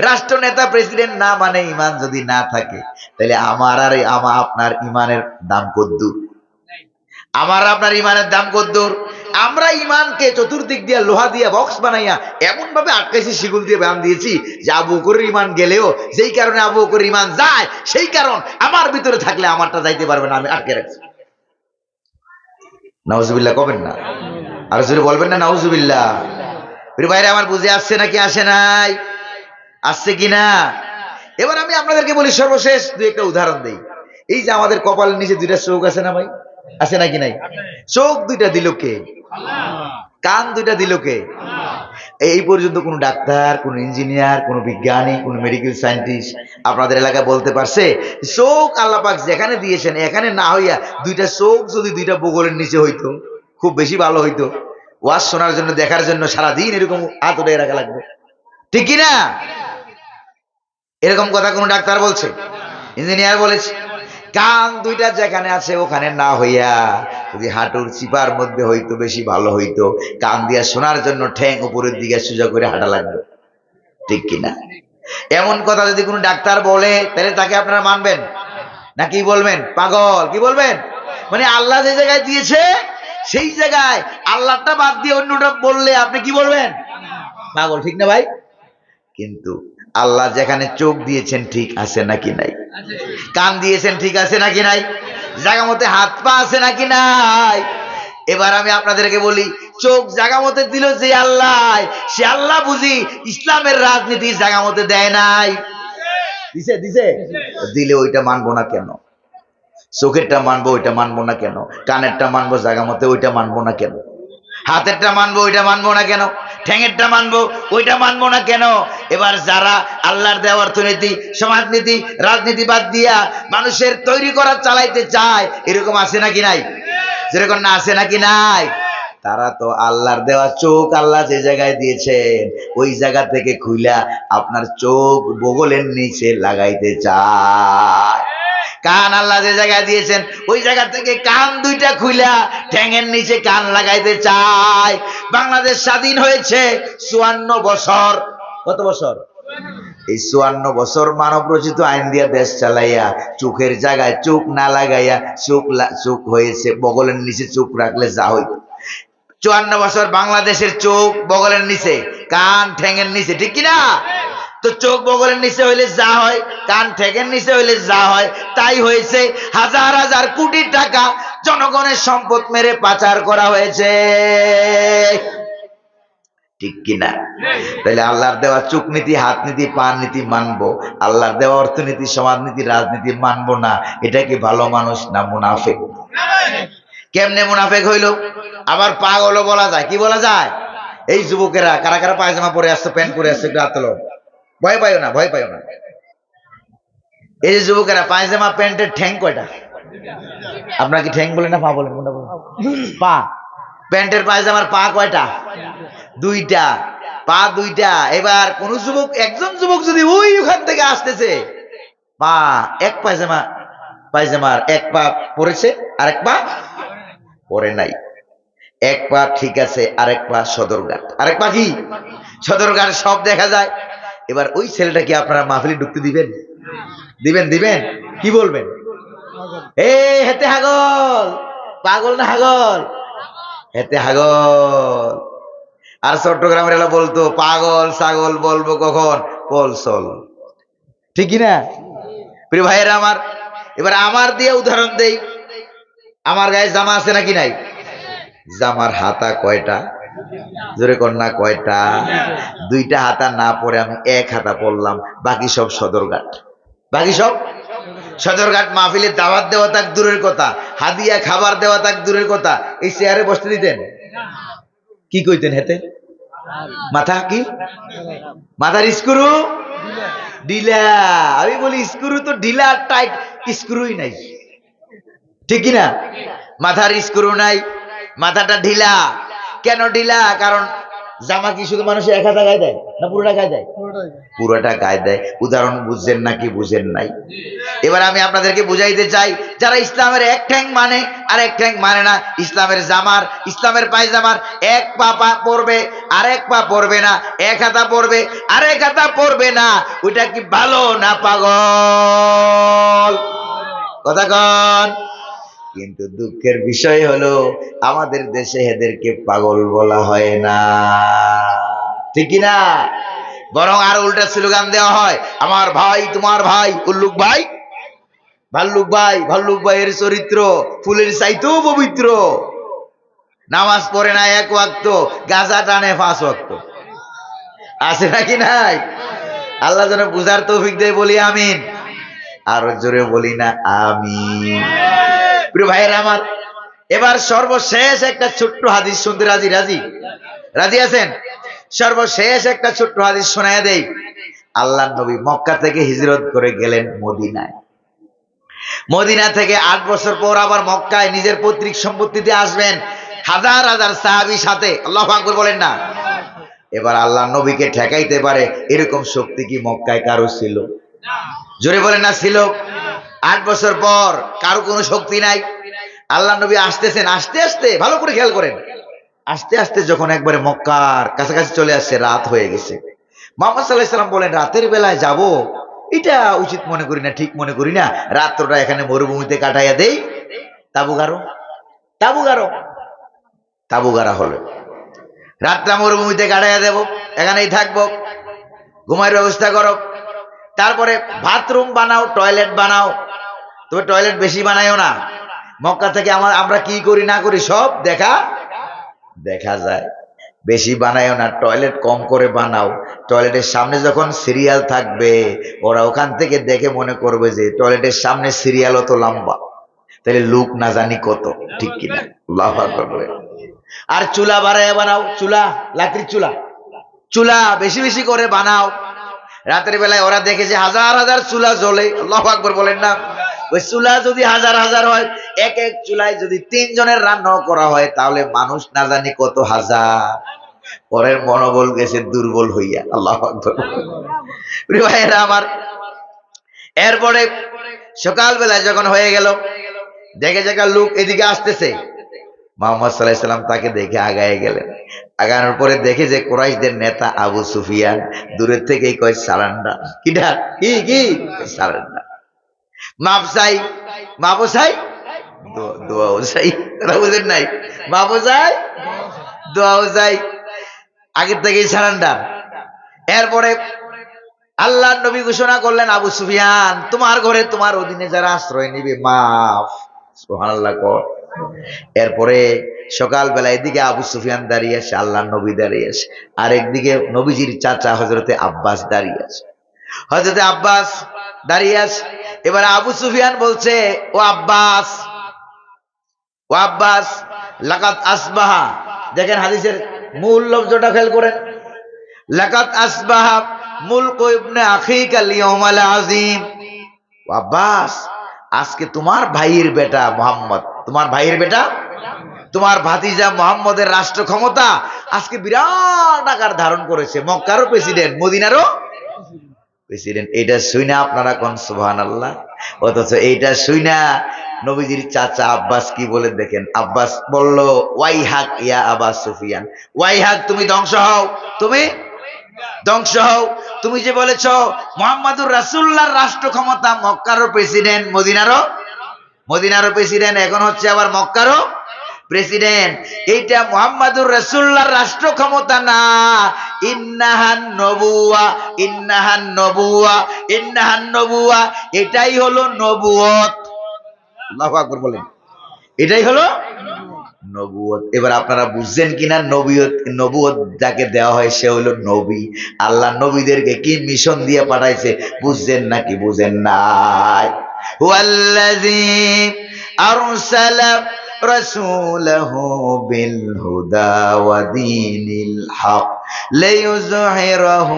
রাষ্ট্রনেতা প্রেসিডেন্ট না মানে, ঈমান যদি না থাকে, তাহলে আমার আর আপনার ঈমানের দাম কদ্দুর? আমার আপনার ঈমানের দাম কদ্দুর? আমরা ঈমানকে চতুর্দিক দিয়ে লোহা দিয়ে বক্স বানাইয়া এমন ভাবে আটকাইছি, শিকল দিয়ে বাঁধ দিয়েছি যে আবু বকরের ঈমান গেলেও যেই কারণে আবু বকরের ঈমান যায়, সেই কারণ আমার ভিতরে থাকলে আমারটা যাইতে পারবে না, আমি আটকে রাখছি। নাউজুবিল্লাহ কবেন না? আর যদি বলবেন না নাউজুবিল্লাহ। ভাইরা আমার বুঝে আসছে নাকি আসে নাই? আসছে কিনা? এবার আমি আপনাদেরকে বলি, সর্বশেষ দুই একটা উদাহরণ দেই। এই যে আমাদের কপালের নিচে দুইটা চোখ আছে না ভাই? আছে নাকি নাই? চোখ দুইটা দিল কে? কান দুইটা দিল কে? এই পর্যন্ত কোন ডাক্তার, কোন ইঞ্জিনিয়ার, কোন বিজ্ঞানী, কোন মেডিকেল সায়েন্টিস্ট আপনাদের এলাকায় বলতে পারছে চোখ আল্লাহ পাক যেখানে দিয়েছেন এখানে না হইয়া দুইটা চোখ যদি দুইটা বগলের নিচে হইতো খুব বেশি ভালো হইতো? ওয়াজ শোনার জন্য, দেখার জন্য সারাদিন এরকম হাত উঠে রাখা লাগবে, ঠিক কিনা? এরকম কথা কোন ডাক্তার বলছে? ইঞ্জিনিয়ার বলেছে? কান দুইটা যেখানে আছে ওখানে না হইয়া যদি হাঁটুর চিপার মধ্যে হইতো বেশি ভালো হইতো। কান দিয়া শোনার জন্য ঠ্যাং উপরের দিকে সোজা করে হাঁটা লাগবে, ঠিক কিনা? এমন কথা যদি কোনো ডাক্তার বলে, তাহলে তাকে আপনারা মানবেন না কি বলবেন? পাগল কি বলবেন? মানে আল্লাহ যে জায়গায় দিয়েছে সেই জায়গায় আল্লাহটা বাদ দিয়ে অন্যটা বললে আপনি কি বলবেন? পাগল, ঠিক না ভাই? কিন্তু আল্লাহ যেখানে চোখ দিয়েছেন ঠিক আছে নাকি নাই? কান দিয়েছেন ঠিক আছে নাকি নাই? জায়গা মতে হাত পা আছে নাকি নাই? এবার আমি আপনাদেরকে বলি, চোখ জায়গা মতে দিল যে আল্লাহ, সে আল্লাহ বুঝি ইসলামের রাজনীতি জায়গা মতে দেয় নাই? দিছে? দিছে? দিলে ওইটা মানবো না কেন? চোখেরটা মানবো, ওইটা মানবো না কেন? কানেরটা মানবো জায়গা মতে, ওইটা মানবো না কেন? হাতেরটা মানবো, ওইটা মানবো না কেন? ঠ্যাঙেরটা মানবো, ওইটা মানবো না কেন? এবার যারা আল্লাহর দেওয়া অর্থনীতি, সমাজনীতি, রাজনীতি বাদ দিয়া মানুষের তৈরি করা চালাইতে চায়, এরকম আছে নাকি নাই? যেরকম না আছে নাকি নাই? তারা তো আল্লাহর দেওয়া চোখ আল্লাহ যে জায়গায় দিয়েছেন ওই জায়গা থেকে খুইলা আপনার চোখ বগলের নিচে লাগাইতে চায়। কান আল্লাহ যে জায়গায় দিয়েছেন ওই জায়গা থেকে কান দুইটা খুইলা ঠ্যাঙের নিচে কান লাগাইতে চায়। বাংলাদেশ স্বাধীন হয়েছে 54 বছর। কত বছর? এই 54 বছর মানব রচিত আইন দিয়া দেশ চালাইয়া চোখের জায়গায় চোখ না লাগাইয়া চোখ হয়েছে বগলের নিচে চোখ রাখলে যা হইত। 54 বছর বাংলাদেশের চোখ বগলের নিচে, কান ঠ্যাঙের নিচে, ঠিক কিনা? তো চোখ বগলের নিচে হইলে যা হয়, কান ঠ্যাঙের নিচে হইলে যা হয় তাই হয়েছে। হাজার হাজার কোটি টাকা জনগণের সম্পদ মেরে পাচার করা হয়েছে, ঠিক কিনা? তাহলে আল্লাহর দেওয়া চোখ নীতি, হাত নীতি, পা নীতি মানবো, আল্লাহর দেওয়া অর্থনীতি, সমাজনীতি, রাজনীতি মানবো না, এটা কি ভালো মানুষ না মুনাফিক? কেমনে মুনাফিক হইল? আবার পাগলও বলা যায়। কি বলা যায়? এই যুবকেরা কারা কারা পায়জামা পরে আসছে, প্যান্ট পরে আসছে, একটু হাত তোলো। ভয় পাইও না, ভয় পাইও না। এই যে যুবকেরা পায়জামা প্যান্টের ঠ্যাং কয়টা? আপনার কি ঠ্যাং বলে না পা বলেন? কোনটা বলেন? পা। প্যান্টের পায়জামার পা কয়টা? দুইটা। পা দুইটা। এবার কোন যুবক, একজন যুবক যদি ওই ওখান থেকে আসতেছে, পা এক পায়জামার এক পা পরেছে আরেক পা পরে নাই, এক পা ঠিক আছে আরেক পা সদরঘাট, আরেক পা কি সদরঘাট, সব দেখা যায়। এবার ওই ছেলেটা কি আপনারা মাহফিলে ঢুকতে দিবেন? দিবেন? দিবেন? কি বলবেন? এ হেতে হাগল, পাগল না হাগল? হেতে হাগল। আর চট্টগ্রামের এলা বলতো পাগল ছাগল বলবো কখন? পলসল, ঠিক কিনা? প্রিয় ভাইয়েরা আমার, এবার আমার দিয়ে উদাহরণ দেই। আমার গায়ে জামা আছে নাকি নাই? জামার হাতা কয়টা? জোরে কন্যা কয়টা? দুইটা হাতা না পরে আমি এক হাতা পরলাম, বাকি সব সদরঘাট, বাকি সব সদরঘাট। মাহফিলে দাওয়াত দেওয়া তাক দূরের কথা, হাদিয়া খাবার দেওয়া তাক দূরের কথা, এই চেয়ারে বসতে দিতেন? কি কইতেন? হেতে মাথা কি? মাথার স্ক্রু ঢিলা। আমি বলি স্ক্রু তো ঢিলা, টাইট স্ক্রুই নাই, ঠিক কিনা? মাথার স্ক্রু নাই, মাথাটা ঢিলা। কেন ঢিলা? কারণ জামা কি শুধু মানুষ এক হাতা গায়ে দেয় না পুরোটা গায়ে দেয়? পুরোটা গায়ে দেয়। উদাহরণ বুঝছেন নাকি বুঝেন নাই? এবার আমি আপনাদেরকে বুঝাইতে চাই, যারা ইসলামের এক ঠ্যাং মানে আর এক ঠ্যাং মানে না, ইসলামের জামার, ইসলামের পায়জামার এক পা পড়বে আর এক পা পড়বে না, এক হাতা পড়বে আর এক হাতা পড়বে না, ওইটা কি ভালো না পাগল? কথা কন। কিন্তু দুঃখের বিষয় হলো আমাদের দেশে এদেরকে পাগল বলা হয় না, ঠিক কিনা? বরং আর উল্টা স্লোগান দেওয়া হয়, আমার ভাই তোমার ভাই উল্লুক ভাই, ভাল্লুক ভাই, ভাল্লুক ভাইয়ের চরিত্র ফুলের চাইতেও পবিত্র, নামাজ পড়ে না এক ওয়াক্ত, গাঁজা টানে 5 ওয়াক্ত। আছে নাকি নাই? আল্লাহ যেন বুঝার তৌফিক দেয়, বলি আমিন। আরো জোরে বলি না আমিন? প্রিয় ভাইয়েরা আমার, এবার সর্বশেষ একটা ছোট্ট হাদিস শুনতে রাজি? রাজি রাজি আছেন? সর্বশেষ একটা ছোট্ট হাদিস শোনায় দেই। আল্লাহ নবী মক্কা থেকে হিজরত করে গেলেন মদিনায়। মদিনা থেকে 8 বছর পর আবার মক্কায় নিজের পৈতৃক সম্পত্তিতে আসবেন, হাজার হাজার সাহাবী সাথে। আল্লাহু আকবার বলেন না? এবার আল্লাহ নবীকে ঠেকাইতে পারে এরকম শক্তি কি মক্কায় কারো ছিল? জোরে বলেন না ছিল? 8 বছর পর কারো কোনো শক্তি নাই। আল্লাহ নবী আসতেছেন, আস্তে আস্তে, ভালো করে খেয়াল করেন, আস্তে আস্তে যখন একবারে মক্কার কাছাকাছি চলে আসছে, রাত হয়ে গেছে। মুহাম্মদ সাল্লাল্লাহু আলাইহি সাল্লাম বলেন, রাতের বেলায় যাব এটা উচিত মনে করি না, ঠিক মনে করি না, রাত্রটা এখানে মরুভূমিতে কাটাইয়া দেই, তাবু গারো, তাবু গারো। তাবু গাড়া হলো, রাতটা মরুভূমিতে কাটাইয়া দেব, এখানেই থাকবো, ঘুমার ব্যবস্থা করো। তারপরে বাথরুম বানাও, টয়লেট বানাও, তবে টয়লেট বেশি বানাইও না। মক্কা থেকে আমরা কি করি না করি সব দেখা দেখা যায়। বেশি বানাইও না, টয়লেট কম করে বানাও। টয়লেটের সামনে যখন সিরিয়াল থাকবে, ওরা ওখান থেকে দেখে মনে করবে যে টয়লেটের সামনে সিরিয়াল অত লম্বা, তাহলে লোক না জানি কত, ঠিক কিনা? আল্লাহু আকবার। আর চুলা বাড়াইয়া বানাও, চুলা, লাকড়ির চুলা, চুলা বেশি বেশি করে বানাও। রাতের বেলায় ওরা দেখে যে হাজার হাজার চুলা জ্বলে। আল্লাহু আকবার বলেন না? ওই চুলা যদি হাজার হাজার হয়, এক এক চুলায় যদি 3 জনের রান্না করা হয়, তাহলে মানুষ না জানি কত হাজার। পরের মনোবল গেছে দুর্বল হইয়া। আল্লাহু আকবার। প্রিয় ভাইয়েরা আমার, এরপরে সকালবেলায় যখন হয়ে গেল, দেখে জায়গা লোক এদিকে আসতেছে, মুহাম্মদ সাল্লাল্লাহু আলাইহি সাল্লাম তাকে দেখে আগায় গেলেন। আগানোর পরে দেখে যে কুরাইশদের নেতা আবু সুফিয়ান দূরের থেকেই কয় সারেন্ডার। কিটা কি কি সারেন্ডার। মাপ চাই, মাপও চাই, দোয়াও চাই। কথা বুঝেন নাই? মাপও চাই, দোয়াও চাই, আগের থেকেই সারেন্ডার। এরপরে আল্লাহ নবী ঘোষণা করলেন, আবু সুফিয়ান, তোমার ঘরে তোমার অধীনে যারা আশ্রয় নিবে মাফ। সুবহানাল্লাহ কর। এরপরে সকালবেলা এদিকে আবু সুফিয়ান দাঁড়িয়ে আছে, আল্লাহ নবী দাঁড়িয়ে আছে, আর একদিকে নবীজির চাচা হযরতে আব্বাস দাঁড়িয়ে আছে। হযরতে আব্বাস দাঁড়িয়ে আছে। এবার আবু সুফিয়ান বলছে, ও আব্বাস, ও আব্বাস, লাকাত আসবাহা। দেখেন হাদিসের মূল লফজটা খেয়াল করেন, লাকাত আসবাহা মুলকু ইবনে আখিকাল ইয়াউমাল আযীম। ও আব্বাস, আজকে তোমার ভাইয়ের বেটা মুহাম্মদ, তোমার ভাইয়ের বেটা, তোমার ভাতিজা মুহাম্মদের রাষ্ট্র ক্ষমতা আজকে বিরাট আকার ধারণ করেছে। মক্কারও প্রেসিডেন্ট, মদিনারও প্রেসিডেন্ট। এটা শুইনা আপনারা কোন সুবহানাল্লাহ। অথচ এইটা শুইনা নবীজির চাচা আব্বাস কি বলে দেখেন। আব্বাস বলল, ওয়াই হাক ইয়া আবা সুফিয়ান, ওয়াই হাক, তুমি ধ্বংস হও, তুমি ধ্বংস হও। তুমি যে বলেছ মুহাম্মাদুর রাসূলুল্লাহর রাষ্ট্র ক্ষমতা, মক্কারও প্রেসিডেন্ট, মদিনারও প্রেসিডেন্ট, এখন হচ্ছে আবার মক্কারও প্রেসিডেন্ট। এইটা মুহাম্মাদুর রাসূলুল্লাহর রাষ্ট্র ক্ষমতা না, ইন্নাহান নবুওয়া, ইন্নাহান নবুওয়া, ইন্নাহান নবুওয়া, এটাই হলো নবুয়ত। আল্লাহু আকবার বলেন, এটাই হলো নবুয়ত। এবার আপনারা বুঝছেন কিনা নবুয়ত, নবুয়ত যাকে দেওয়া হয় সে হলো নবী। আল্লাহ নবীদেরকে কি মিশন দিয়ে পাঠাইছে বুঝছেন নাকি বুঝেন নাই? হুয়াল্লাযী আরসালা রাসূলাহু বিল হুদা ওয়া দীনিল হক লিইয়ুযহিরাহু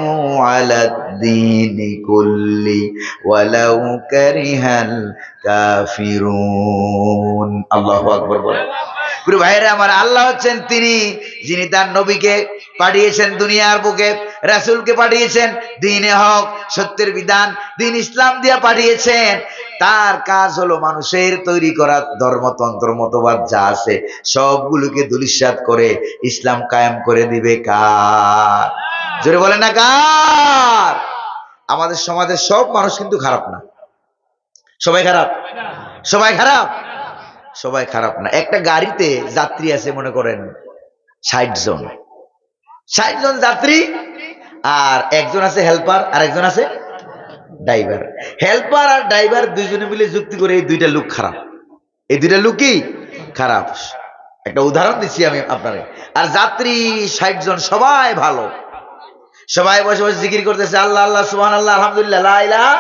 আলাদ-দীনি কুল্লি ওয়ালাউ কারিহাল কাফিরুন। আল্লাহু আকবার বলেন। প্রিয় ভাইরা আমার, আল্লাহ হচ্ছেন তিনি যিনি তার নবীকে পাঠিয়েছেন দুনিয়ার বুকে, রাসূলকে পাঠিয়েছেন দ্বীনে হক, সত্যের বিধান, দ্বীন ইসলাম দিয়া পাঠিয়েছেন। তার কাজ হলো মানুষের তৈরি করা ধর্মতন্ত্র মতবাদ যা আছে সবগুলোকে ধূলিসাৎ করে ইসলাম কায়েম করে দিবে কার? জোরে বলেন না কার? আমাদের সমাজের সব মানুষ কিন্তু খারাপ না। সবাই খারাপ? সবাই খারাপ? সবাই খারাপ না। একটা গাড়িতে যাত্রী আছে মনে করেন ৬০ জন, ৬০ জন যাত্রী, আর একজন আছে হেল্পার আর একজন আছে ড্রাইভার। হেল্পার আর ড্রাইভার দুইজনে মিলে যুক্তি করে এই দুইটা লোক খারাপ, এই দুইটা লোক কি খারাপ। একটা উদাহরণ দিচ্ছি আমি আপনারে। আর যাত্রী ৬০ জন সবাই ভালো, সবাই বসে বসে জিকির করতেছে আল্লাহ আল্লাহ সুবহানাল্লাহ আলহামদুলিল্লাহ লা ইলাহা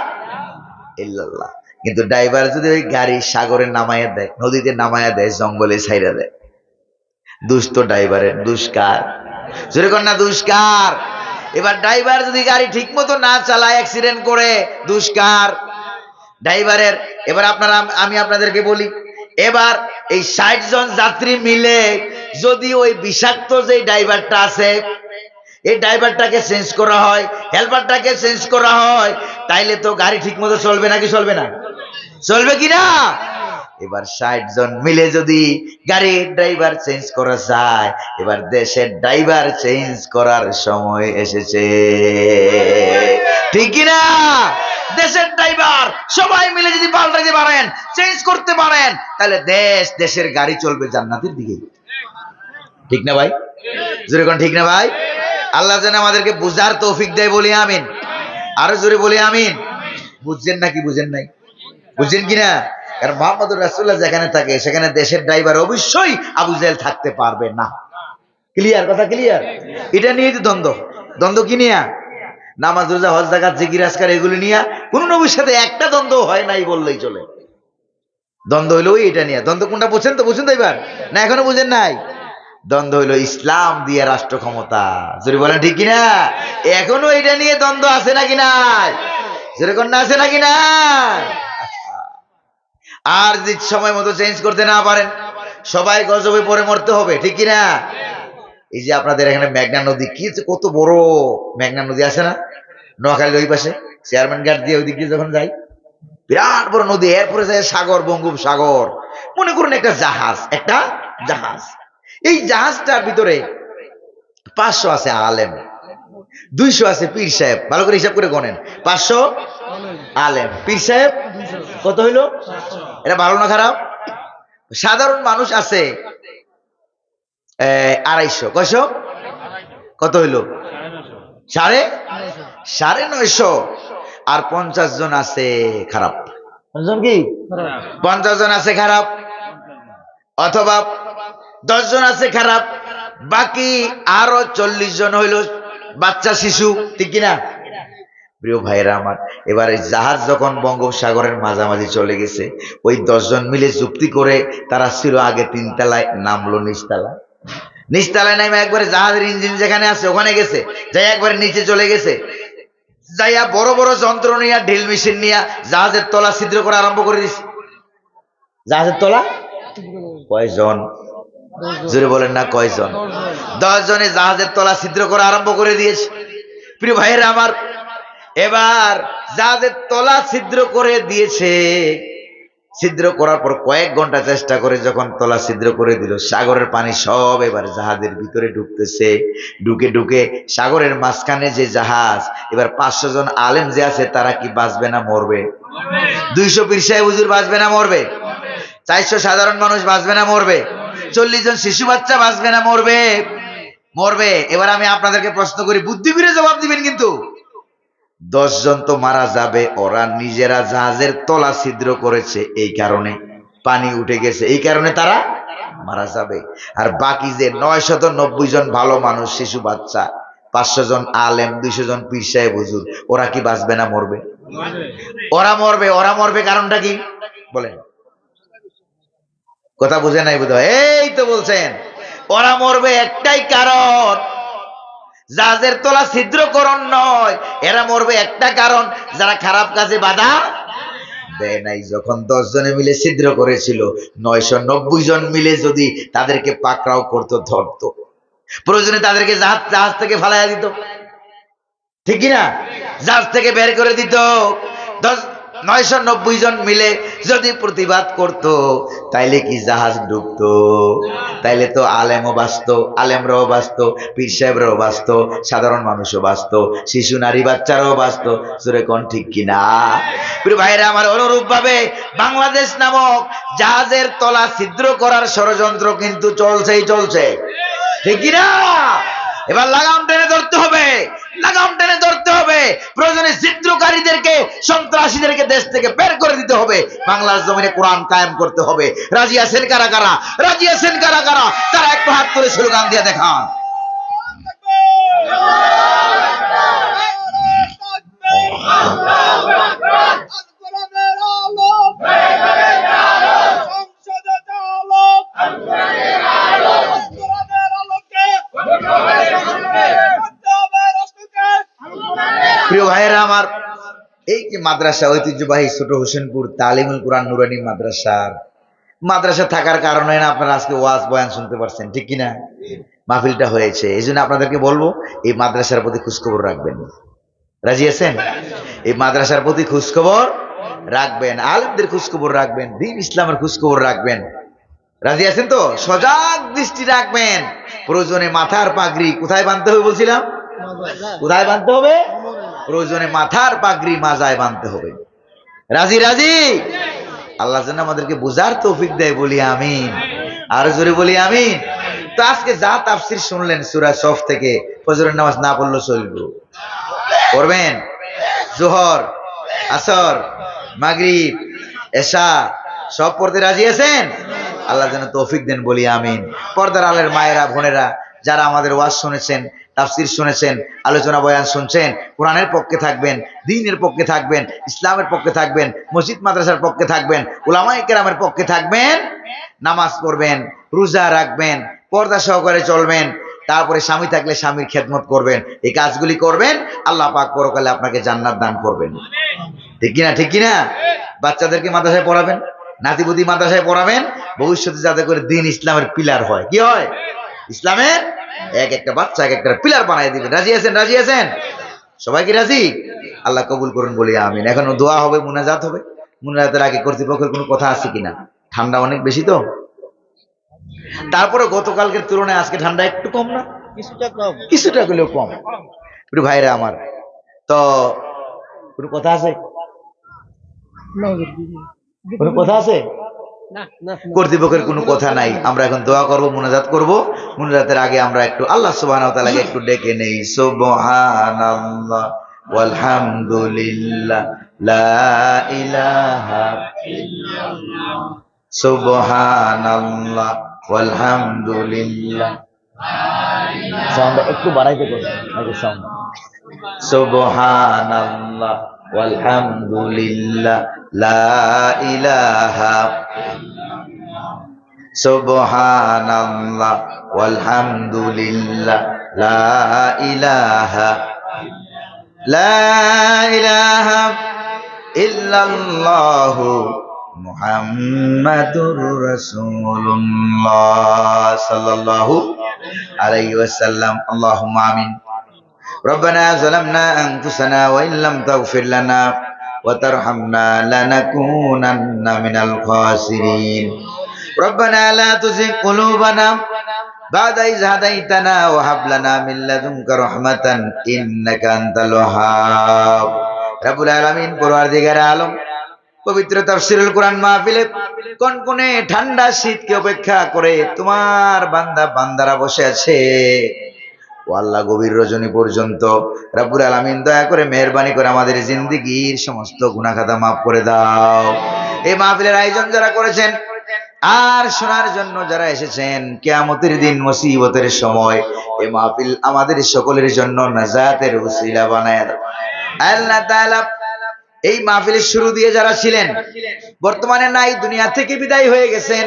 ইল্লাল্লাহ। কিন্তু ড্রাইভার যদি ওই গাড়ি সাগরে নামাইয়া দেয়, নদীতে নামাইয়া দেয়, জঙ্গলে ছাইরা দেয়, দুষ্ট ড্রাইভারের, দুষ্কার। জোরে কর না দুষ্কার। এবার ড্রাইভার যদি গাড়ি ঠিক মতো না চালায়, অ্যাক্সিডেন্ট করে, দুষ্কার ড্রাইভারের। এবার আপনারা, আমি আপনাদেরকে বলি, এবার এই ৬০ জন যাত্রী মিলে যদি ওই বিষাক্ত যে ড্রাইভারটা আছে এই ড্রাইভারটাকে চেঞ্জ করা হয়, হেল্পারটাকে চেঞ্জ করা হয়, তাইলে তো গাড়ি ঠিক মতো চলবে নাকি চলবে না? চলবে কিনা? এবার ৬০ জন মিলে যদি গাড়ির ড্রাইভার চেঞ্জ করা যায়, এবার দেশের ড্রাইভার চেঞ্জ করার সময় এসেছে, ঠিক কিনা? দেশের ড্রাইভার সবাই মিলে যদি পাল্টাতে পারেন, চেঞ্জ করতে পারেন, তাহলে দেশের গাড়ি চলবে জান্নাতের দিকে, ঠিক না ভাই? জোরে কোন ঠিক না ভাই? আল্লাহ যেন আমাদেরকে বুঝার তৌফিক দেয়, বলি আমিন। আরো জোরে বলি আমিন। বুঝছেন নাকি বুঝেন নাই? বুঝছেন কিনা? কারণ মুহাম্মদুর রাসূলুল্লাহ যেখানে থাকে সেখানে দেশের ড্রাইভার অবশ্যই আবু জেহেল থাকতে পারবে না। ক্লিয়ার? কথা ক্লিয়ার? এটা নিয়ে তো দ্বন্দ্ব। দ্বন্দ্ব কি নিয়ে? নামাজ রোজা হজ যাকাত জিকির আজকার এগুলি নিয়ে কোন নবীর সাথে একটা দ্বন্দ্ব হয় নাই বললেই চলে। দ্বন্দ্ব হইলো এটা নিয়ে। দ্বন্দ্ব কোনটা বুঝছেন তো? বুঝছেন তো এবার? না এখনো বুঝেন নাই? দ্বন্দ্ব হইলো ইসলাম দিয়ে রাষ্ট্র ক্ষমতা। যদি বলেন ঠিক কিনা? এখনো এটা নিয়ে দ্বন্দ্ব আছে নাকি নাই? যেরকম না আছে নাকি নাই? আর যদি সময় মতো চেঞ্জ করতে না পারেন, সবাই গজবে পড়ে মরতে হবে, ঠিক কিনা? এই যে আপনাদের এখানে মেঘনা নদী, কি কত বড় মেঘনা নদী আছে না নোয়াখালীর ওই পাশে, চেয়ারম্যান ঘাট দিয়ে ওই দিক দিয়ে যখন যাই, বিরাট বড় নদী, এরপরে যায় সাগর, বঙ্গোপসাগর। মনে করুন একটা জাহাজ, একটা জাহাজ, এই জাহাজটার ভিতরে 500 আছে আলেম, 200 আছে পীর সাহেব। ভালো করে হিসাব করে গণেন, 500 আলেম, পীর সাহেব কত হইলো? এটা ভালো না খারাপ? সাধারণ মানুষ আছে 250। কয়শো? কত হইলো? 950। আর 50 জন আছে খারাপ। কি 50 জন আছে খারাপ, অথবা 10 জন আছে খারাপ, বাকি আরো 40 জন হইল বাচ্চা শিশু, ঠিক কিনা? প্রিয় ভাইরা আমার, এবার এই জাহাজ যখন বঙ্গোপসাগরের মাঝামাঝি চলে গেছে, ওই 10 জন মিলে যুক্তি করে তারা ছিল আগে 3 তলায়, নামলো নিচতলায়। নিচতলায় নামে একবারে জাহাজের ইঞ্জিন যেখানে আছে ওখানে গেছে, যাই একবারে নিচে চলে গেছে, যাইয়া বড় বড় যন্ত্র নিয়ে, ড্রিল মেশিন নিয়ে জাহাজের তলা ছিদ্র করা আরম্ভ করে দিছে। জাহাজের তলা কয়জন? জোরে বলেন না কয়জন? 10 জনে জাহাজের তলা ছিদ্র করা আরম্ভ করে দিয়েছে। প্রিয় ভাইয়েরা আমার, এবার জাহাজের তলা ছিদ্র করে দিয়েছে। ছিদ্র করার পর কয়েক ঘন্টা চেষ্টা করে যখন তলা ছিদ্র করে দিল, সাগরের পানি সব এবার জাহাজের ভিতরে ঢুকতেছে। ঢুকে ঢুকে সাগরের মাঝখানে যে জাহাজ, এবার 500 জন আলেম যে আছে তারা কি বাঁচবে না মরবে? 200 পীর সাহেব হুজুর বাঁচবে না মরবে? 400 সাধারণ মানুষ বাঁচবে না মরবে? 40 জন শিশু বাচ্চা বাঁচবে না মরবে? মরবে। এবার আমি আপনাদেরকে প্রশ্ন করি, বুদ্ধি করে জবাব দিবেন কিন্তু। 10 জন তো মারা যাবে, ওরা নিজেরা জাহাজের তলা ছিদ্র করেছে, এই কারণে পানি উঠে গেছে, এই কারণে তারা মারা যাবে। আর বাকি যে 990 জন ভালো মানুষ, শিশু বাচ্চা, 500 জন আলেম, 200 জন পীর সাহেব হুজুর, ওরা কি বাঁচবে না মরবে? ওরা মরবে। ওরা মরবে কারণটা কি বলেন? কথা বুঝে নাই বোধহয়। এই তো বলছেন ওরা মরবে একটাই কারণ, জাহাজের তলা ছিদ্রকরণ নয়, এরা মরবে একটা কারণ, যারা খারাপ কাজে বাধা দেয় নাই। যখন 10 জনে মিলে ছিদ্র করেছিল, 990 জন মিলে যদি তাদেরকে পাকড়াও করতো, ধরতো, প্রয়োজনে তাদেরকে জাহাজ থেকে ফালাইয়া দিত, ঠিক না? জাহাজ থেকে বের করে দিত। 990 জন মিলে যদি প্রতিবাদ করত, তাইলে কি জাহাজ ডুবতো? তাইলে তো আলেমও বাঁচত, আলেমরাও বাঁচত, পীর সাহেবরাও বাঁচত, সাধারণ মানুষও বাঁচত, শিশু নারী বাচ্চারাও বাঁচত। জোরে কোন ঠিক কিনা? প্রিয় ভাইরা আমার, অনুরূপ ভাবে বাংলাদেশ নামক জাহাজের তলা ছিদ্র করার ষড়যন্ত্র কিন্তু চলছেই চলছে, ঠিক কিনা? এবার লাগাম টেনে ধরতে হবে, লাগাম টেনে ধরতে হবে। প্রয়োজনে ছিদ্রকারীদেরকে, সন্ত্রাসীদেরকে দেশ থেকে বের করে দিতে হবে। বাংলার জমিনে কোরআন কায়েম করতে হবে। রাজি আছেন কারা কারা? রাজি আছেন কারা কারা? তারা একটু হাত তুলে স্লোগান দিয়ে দেখান। প্রিয় ভাইয়েরা আমার, এই যে মাদ্রাসা, ঐতিহ্যবাহী ছোট হোসেনপুর তালিমুল কোরআন নুরানি মাদ্রাসা থাকার কারণে না আপনারা আজকে ওয়াজ বয়ান শুনতে পারছেন, ঠিক কিনা? মাহফিলটা হয়েছে। এই জন্য আপনাদেরকে বলবো, এই মাদ্রাসার প্রতি খোঁজখবর রাখবেন। রাজি আছেন? এই মাদ্রাসার প্রতি খোঁজখবর রাখবেন, আলেমদের খোঁজখবর রাখবেন, দ্বীন ইসলামের খোঁজখবর রাখবেন। রাজি আছেন তো? সজাগ দৃষ্টি রাখবেন। প্রয়োজনে মাথার পাগড়ি কোথায় বাঁধতে হবে বলছিলাম? কোথায় বাঁধতে হবে? প্রয়োজনে মাথার পাগড়ি মাজায় বাঁধতে হবে। রাজি রাজি? আল্লাহ যেন আমাদেরকে বুঝার তৌফিক দেয়, বলি আমিন। আর জোরে বলি আমিন। তো আজকে যা তাফসীর শুনলেন সূরা সফ থেকে, ফজরের নামাজ না পড়লেও চলবে, পড়বেন। জোহর, আসর, মাগরিব, এশা সব পড়তে রাজি আছেন? আল্লাহ যেন তৌফিক দেন, বলি আমিন। পর্দার আলের মায়েরা, বোনেরা, যারা আমাদের ওয়াজ শুনেছেন, তাফসীর শুনেছেন, আলোচনা বয়ান শুনছেন, কোরআনের পক্ষে থাকবেন, দ্বীনের পক্ষে থাকবেন, ইসলামের পক্ষে থাকবেন, মসজিদ মাদ্রাসার পক্ষে থাকবেন, উলামায়ে কেরামের পক্ষে থাকবেন, নামাজ পড়বেন, রোজা রাখবেন, পর্দা সহকারে চলবেন, তারপরে স্বামী থাকলে স্বামীর খেদমত করবেন। এই কাজগুলি করবেন, আল্লাহ পাক পরকালে আপনাকে জান্নাত দান করবেন, ঠিক কিনা? ঠিক কিনা? বাচ্চাদেরকে মাদ্রাসায় পড়াবেন, নাতিপুতি মাদ্রাসায় পড়াবেন, ভবিষ্যতে যাতে করে দ্বীন ইসলামের পিলার হয়। কি হয়? ইসলামের এক একটা বাচ্চা এক একটা পিলার বানাই দিবেন। রাজি আছেন? রাজি আছেন? সবাই কি রাজি? আল্লাহ কবুল করুন, বলি আমিন। এখনো দোয়া হবে, মুনাজাত হবে। মুনাজাতের আগে কর্তৃপক্ষের কোনো কথা আছে কিনা? ঠান্ডা অনেক বেশি তো, তারপরে গতকালকের তুলনায় আজকে ঠান্ডা একটু কম না? কিছুটা কম, কিছুটা হলেও কম। প্রিয় ভাইরা আমার, তো কোনো কথা আছে? কোনো কথা আছে? কর্তৃপক্ষের কোনো কথা নাই। আমরা এখন দোয়া করব, মুনাজাত করব। মুনাজাতের আগে আমরা একটু আল্লাহ সুবহানাহু ওয়া তাআলাকে একটু ডেকে নেই। সুবহানাল্লাহ ওয়ালহামদুলিল্লাহ লা ইলাহা ইল্লাল্লাহ, সুবহানাল্লাহ ওয়ালহামদুলিল্লাহ। সাউন্ড একটু বাড়াইতে করবেন নাকি সাউন্ড? সুবহানাল্লাহ ওয়ালহামদুলিল্লাহ লা ইলাহা, সুবহানাল্লাহ ওয়ালহামদুলিল্লাহ লা ইলাহা, লা ইলাহা ইল্লাল্লাহু মুহাম্মাদুর রাসূলুল্লাহ সাল্লাল্লাহু আলাইহি ওয়াসাল্লাম। আল্লাহুম্মা আমিন। ربنا ظلمنا أنفسنا وإن لم تغفر لنا وترحمنا لنكونن من الخاسرين ربنا لا تزغ قلوبنا بعد إذ هديتنا وهب لنا من لدنك رحمة إنك أنت الوهاب রব্বুল আলামিন, পরওয়ারদিগারে আলম, পবিত্র তাফসীরুল কোরআন মাহফিলে কনকনে ঠান্ডা শীতকে উপেক্ষা করে তোমার বান্দারা বসে আছে। ও আল্লাহ, গভীর রজনী পর্যন্ত রব্বুল আলামিন দয়া করে মেহেরবানি করে আমাদের জিন্দেগীর সমস্ত গুনাহ খাতা মাফ করে দাও। এই মাহফিলের আয়োজন যারা করেছেন আর শোনার জন্য যারা এসেছেন, কিয়ামতের দিন মুসিবতের সময় এই মাহফিল আমাদের সকলের জন্য নাজাতের উসিলা বানায় দাও। আল্লাহ তাআলা এই মাহফিলের শুরু দিয়ে যারা ছিলেন, বর্তমানে নাই, দুনিয়া থেকে বিদায় হয়ে গেছেন,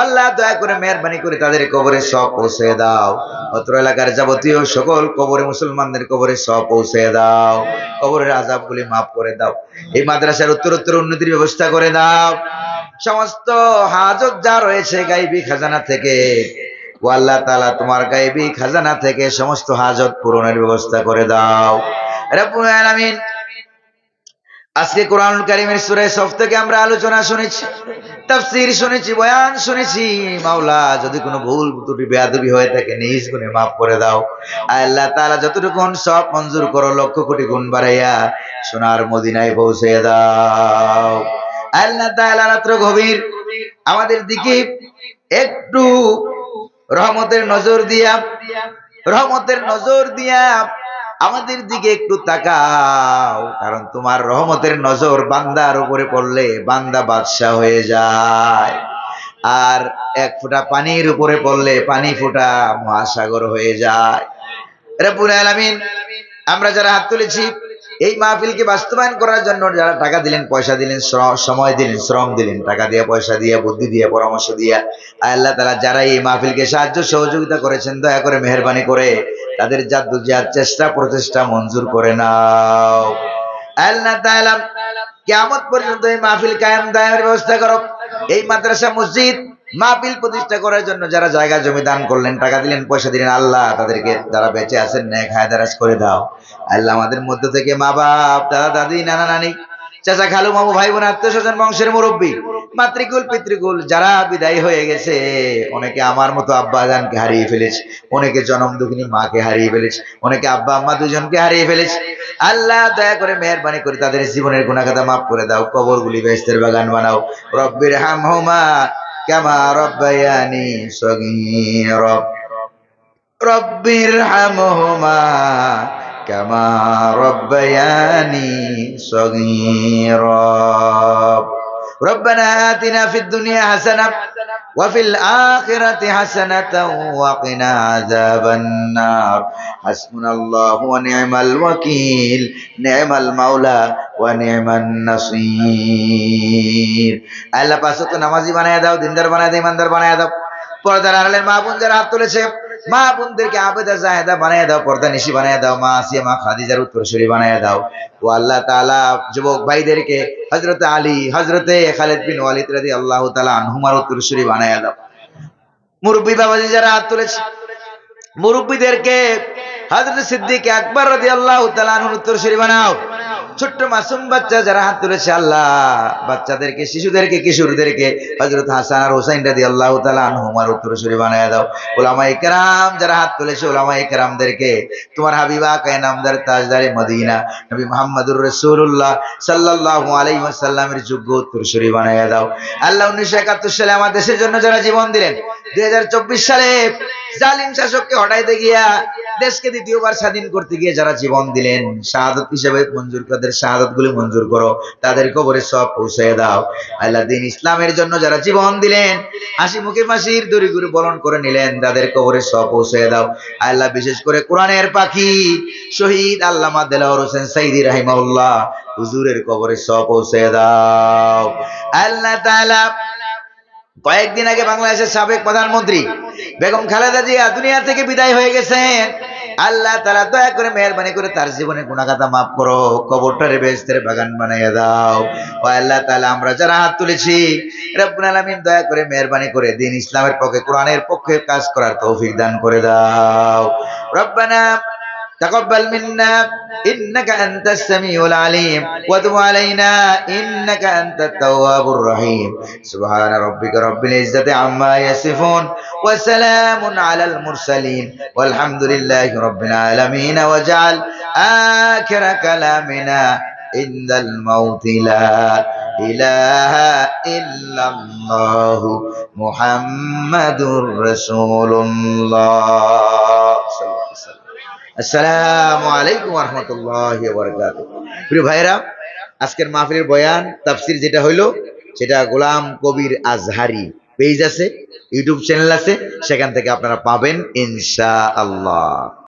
আল্লাহ দয়া করে মেহেরবানি করে তাদের কবরে সব পৌঁছে দাও। অত্র এলাকার যাবতীয় সকল কবরে, মুসলমানদের কবরে সব পৌঁছে দাও। কবরের আযাবগুলি মাফ করে দাও। এই মাদ্রাসার উত্তরোত্তর উন্নতির ব্যবস্থা করে দাও। সমস্ত হাজত যা রয়েছে গায়বী খাজানা থেকে, ও আল্লাহ তাআলা তোমার গায়বী খাজানা থেকে সমস্ত হাজত পূরণের ব্যবস্থা করে দাও রব্বুল আলামিন। আজকে কোরআনুল কারীমের সূরা সফ থেকে আমরা আলোচনা শুনেছি, তাফসীর শুনেছি, বয়ান শুনেছি। মাওলা, যদি কোনো ভুল ত্রুটি বেয়াদবি হয়ে থাকে নিজ গুণে মাফ করে দাও। আল্লাহ তাআলা যতটুকু সব মঞ্জুর করো লক্ষ কোটি গুণ বাড়াইয়া সোনার মদিনায় পৌঁছে দাও। আল্লাহ তাআলা রাত্র গভীর আমাদের দিকে একটু রহমতের নজর দিয়া, রহমতের নজর দিয়া আমাদের দিকে একটু তাকাও, কারণ তোমার রহমতের নজর বান্দার উপরে পড়লে বান্দা বাদশা হয়ে যায়, আর এক ফোঁটা পানির উপরে পড়লে পানি ফোঁটা মহাসাগর হয়ে যায়। রব্বুল আলামিন, আমরা যারা হাত তুলেছি এই মাহফিলকে বাস্তবায়ন করার জন্য, যারা টাকা দিলেন, পয়সা দিলেন, সময় দিলেন, শ্রম দিলেন, টাকা দিয়ে, পয়সা দিয়ে, বুদ্ধি দিয়ে, পরামর্শ দিয়ে, আল্লাহ তাআলা যারা এই মাহফিলকে সাহায্য সহযোগিতা করেছেন, দয়া করে মেহেরবানি করে তাদের যার চেষ্টা প্রচেষ্টা মঞ্জুর করে নাও। আল্লাহ তাআলা কিয়ামত পর্যন্ত এই মাহফিল কায়েম দায়েমের ব্যবস্থা করো। এই মাদ্রাসা মসজিদ মাহফিল প্রতিষ্ঠা করার জন্য যারা জায়গা জমি দান করলেন, টাকা দিলেন, পয়সা দিলেন, আল্লাহ তাদেরকে যারা বেঁচে আছেন নেক হায়াত দারাজ করে দাও। আল্লাহ আমাদের মধ্য থেকে মা বাপ, দাদা দাদি, নানা নানি, চাচা খালু, মামু, ভাই বোন, আত্মীয় স্বজন, বংশের মুরব্বী, মাতৃকুল পিতৃকুল যারা বিদায় হয়ে গেছে, অনেকে আমার মতো আব্বা জানকে হারিয়ে ফেলেছে, অনেকে জনম দুঃখিনী মাকে হারিয়ে ফেলেছে, অনেকে আব্বা আম্মা দুজনকে হারিয়ে ফেলেছে। আল্লাহ দয়া করে মেহেরবানি করে তাদের জীবনের গুনাহ খাতা মাফ করে দাও, কবরগুলি বেহেশতের বাগান বানাও। রব্বির হামহুমা কামা রব্বায়ানি সগীরা, রব্বির হামহুমা কামা রব্বায়ানি সগীরা। ربنا آتنا في الدنيا حسنة وفي الآخرة حسنة وقنا عذاب النار حسبنا الله ونعم الوكيل نعم المولى ونعم النصير। আল্লাহ পাঁচ ওয়াক্ত নামাজি বানায় দাও, দিনদার বানায় দাও, ইমানদার বানায় দাও। পর্দার আড়ালের মা বোন যারা হাত তুলেছে, মা বোনদেরকে আবেদা জাহেদা বানায় দাও, পর্দা নিশি বানায় দাও, মা আসিয়া মা খাদিজার উত্তরসূরি বানায় দাও। ও আল্লাহ তাআলা যুবক ভাইদেরকে হযরত আলী, হযরতে খালিদ বিন ওয়ালিদ রাদিয়াল্লাহু তাআলা আনহুমার উত্তরসূরি বানায় দাও। মুরব্বী বাবাজি যারা হাত তুলেছে, মুরব্বীদেরকে হযরত সিদ্দিক আকবর রাদিয়াল্লাহু তাআলা আনহুর উত্তরসূরি বানাও। ছোট্ট মাসুম বাচ্চা যারা হাত তুলেছে, আল্লাহ বাচ্চাদেরকে, শিশুদেরকে, কিশোরদেরকে হযরত হাসান আর হুসাইন রাদিয়াল্লাহু তাআলা আনহুমার উত্তরসূরি বানায় দাও। উলামায়ে কেরাম যারা হাত তুলেছে, উলামায়ে কেরামদেরকে তোমার হাবিবা কায়ে নামদার তাজদারে মদিনা নবী মুহাম্মদুর রাসূলুল্লাহ সাল্লাল্লাহু আলাইহি ওয়াসাল্লামের যোগ্য উত্তরসূরি বানায় দাও। আল্লাহ 1971 সালে আমার দেশের জন্য যারা জীবন দিলেন, 2024 সালে জালিম শাসককে হটাইতে গিয়া দেশকে দ্বিতীয়বার স্বাধীন করতে গিয়ে যারা জীবন দিলেন, শাহাদাত হিসেবে মঞ্জুর, তাদের শাহাদাত গুলি মঞ্জুর করো, তাদের কবরে সব পৌঁছে দাও। আল্লাহ দিন ইসলামের জন্য যারা জীবন দিলেন, হাসি মুখে ফাঁসির দড়ি গুলি বরণ করে নিলেন, তাদের কবরে সব পৌঁছে দাও। আল্লাহ বিশেষ করে কোরআনের পাখি শহীদ আল্লামা দেলাওয়ার হোসেন সাইদি রাহিমাহুল্লাহ হুজুরের কবরে সব পৌঁছে দাও। আল্লাহ তাআলা কয়েকদিন আগে বাংলাদেশের সাবেক প্রধানমন্ত্রী বেগম খালেদা জিয়া দুনিয়া থেকে বিদায় হয়ে গেছেন। আল্লাহ তাআলা দয়া করে মেহেরবানি করে তার জীবনের গুনাহ খাতা মাফ করো, কবরটারে বেহেশতের বাগান বানাইয়া দাও। ও আল্লাহ তাআলা, আমরা যারা হাত তুলেছি, রব্বুল আলামিন দয়া করে মেহেরবানি করে দ্বীন ইসলামের পক্ষে, কোরআনের পক্ষে কাজ করার তৌফিক দান করে দাও। রব্বানা تقبل منا إنك أنت السميع العليم وتب علينا إنك أنت التواب الرحيم سبحان ربك رب العزة عما يصفون وسلام على المرسلين والحمد لله رب العالمين واجعل آخر كلامنا عند الموت لا إله إلا الله محمد رسول الله صلى الله عليه وسلم। আসসালামু আলাইকুম ওয়া রাহমাতুল্লাহি ওয়া বারাকাতুহু। প্রিয় ভাইরা, আজকের মাহফিলের বয়ান তাফসীর যেটা হইলো, সেটা গোলাম কবির আজহারি পেজ আছে, ইউটিউব চ্যানেল আছে, সেখান থেকে আপনারা পাবেন ইনশাআল্লাহ।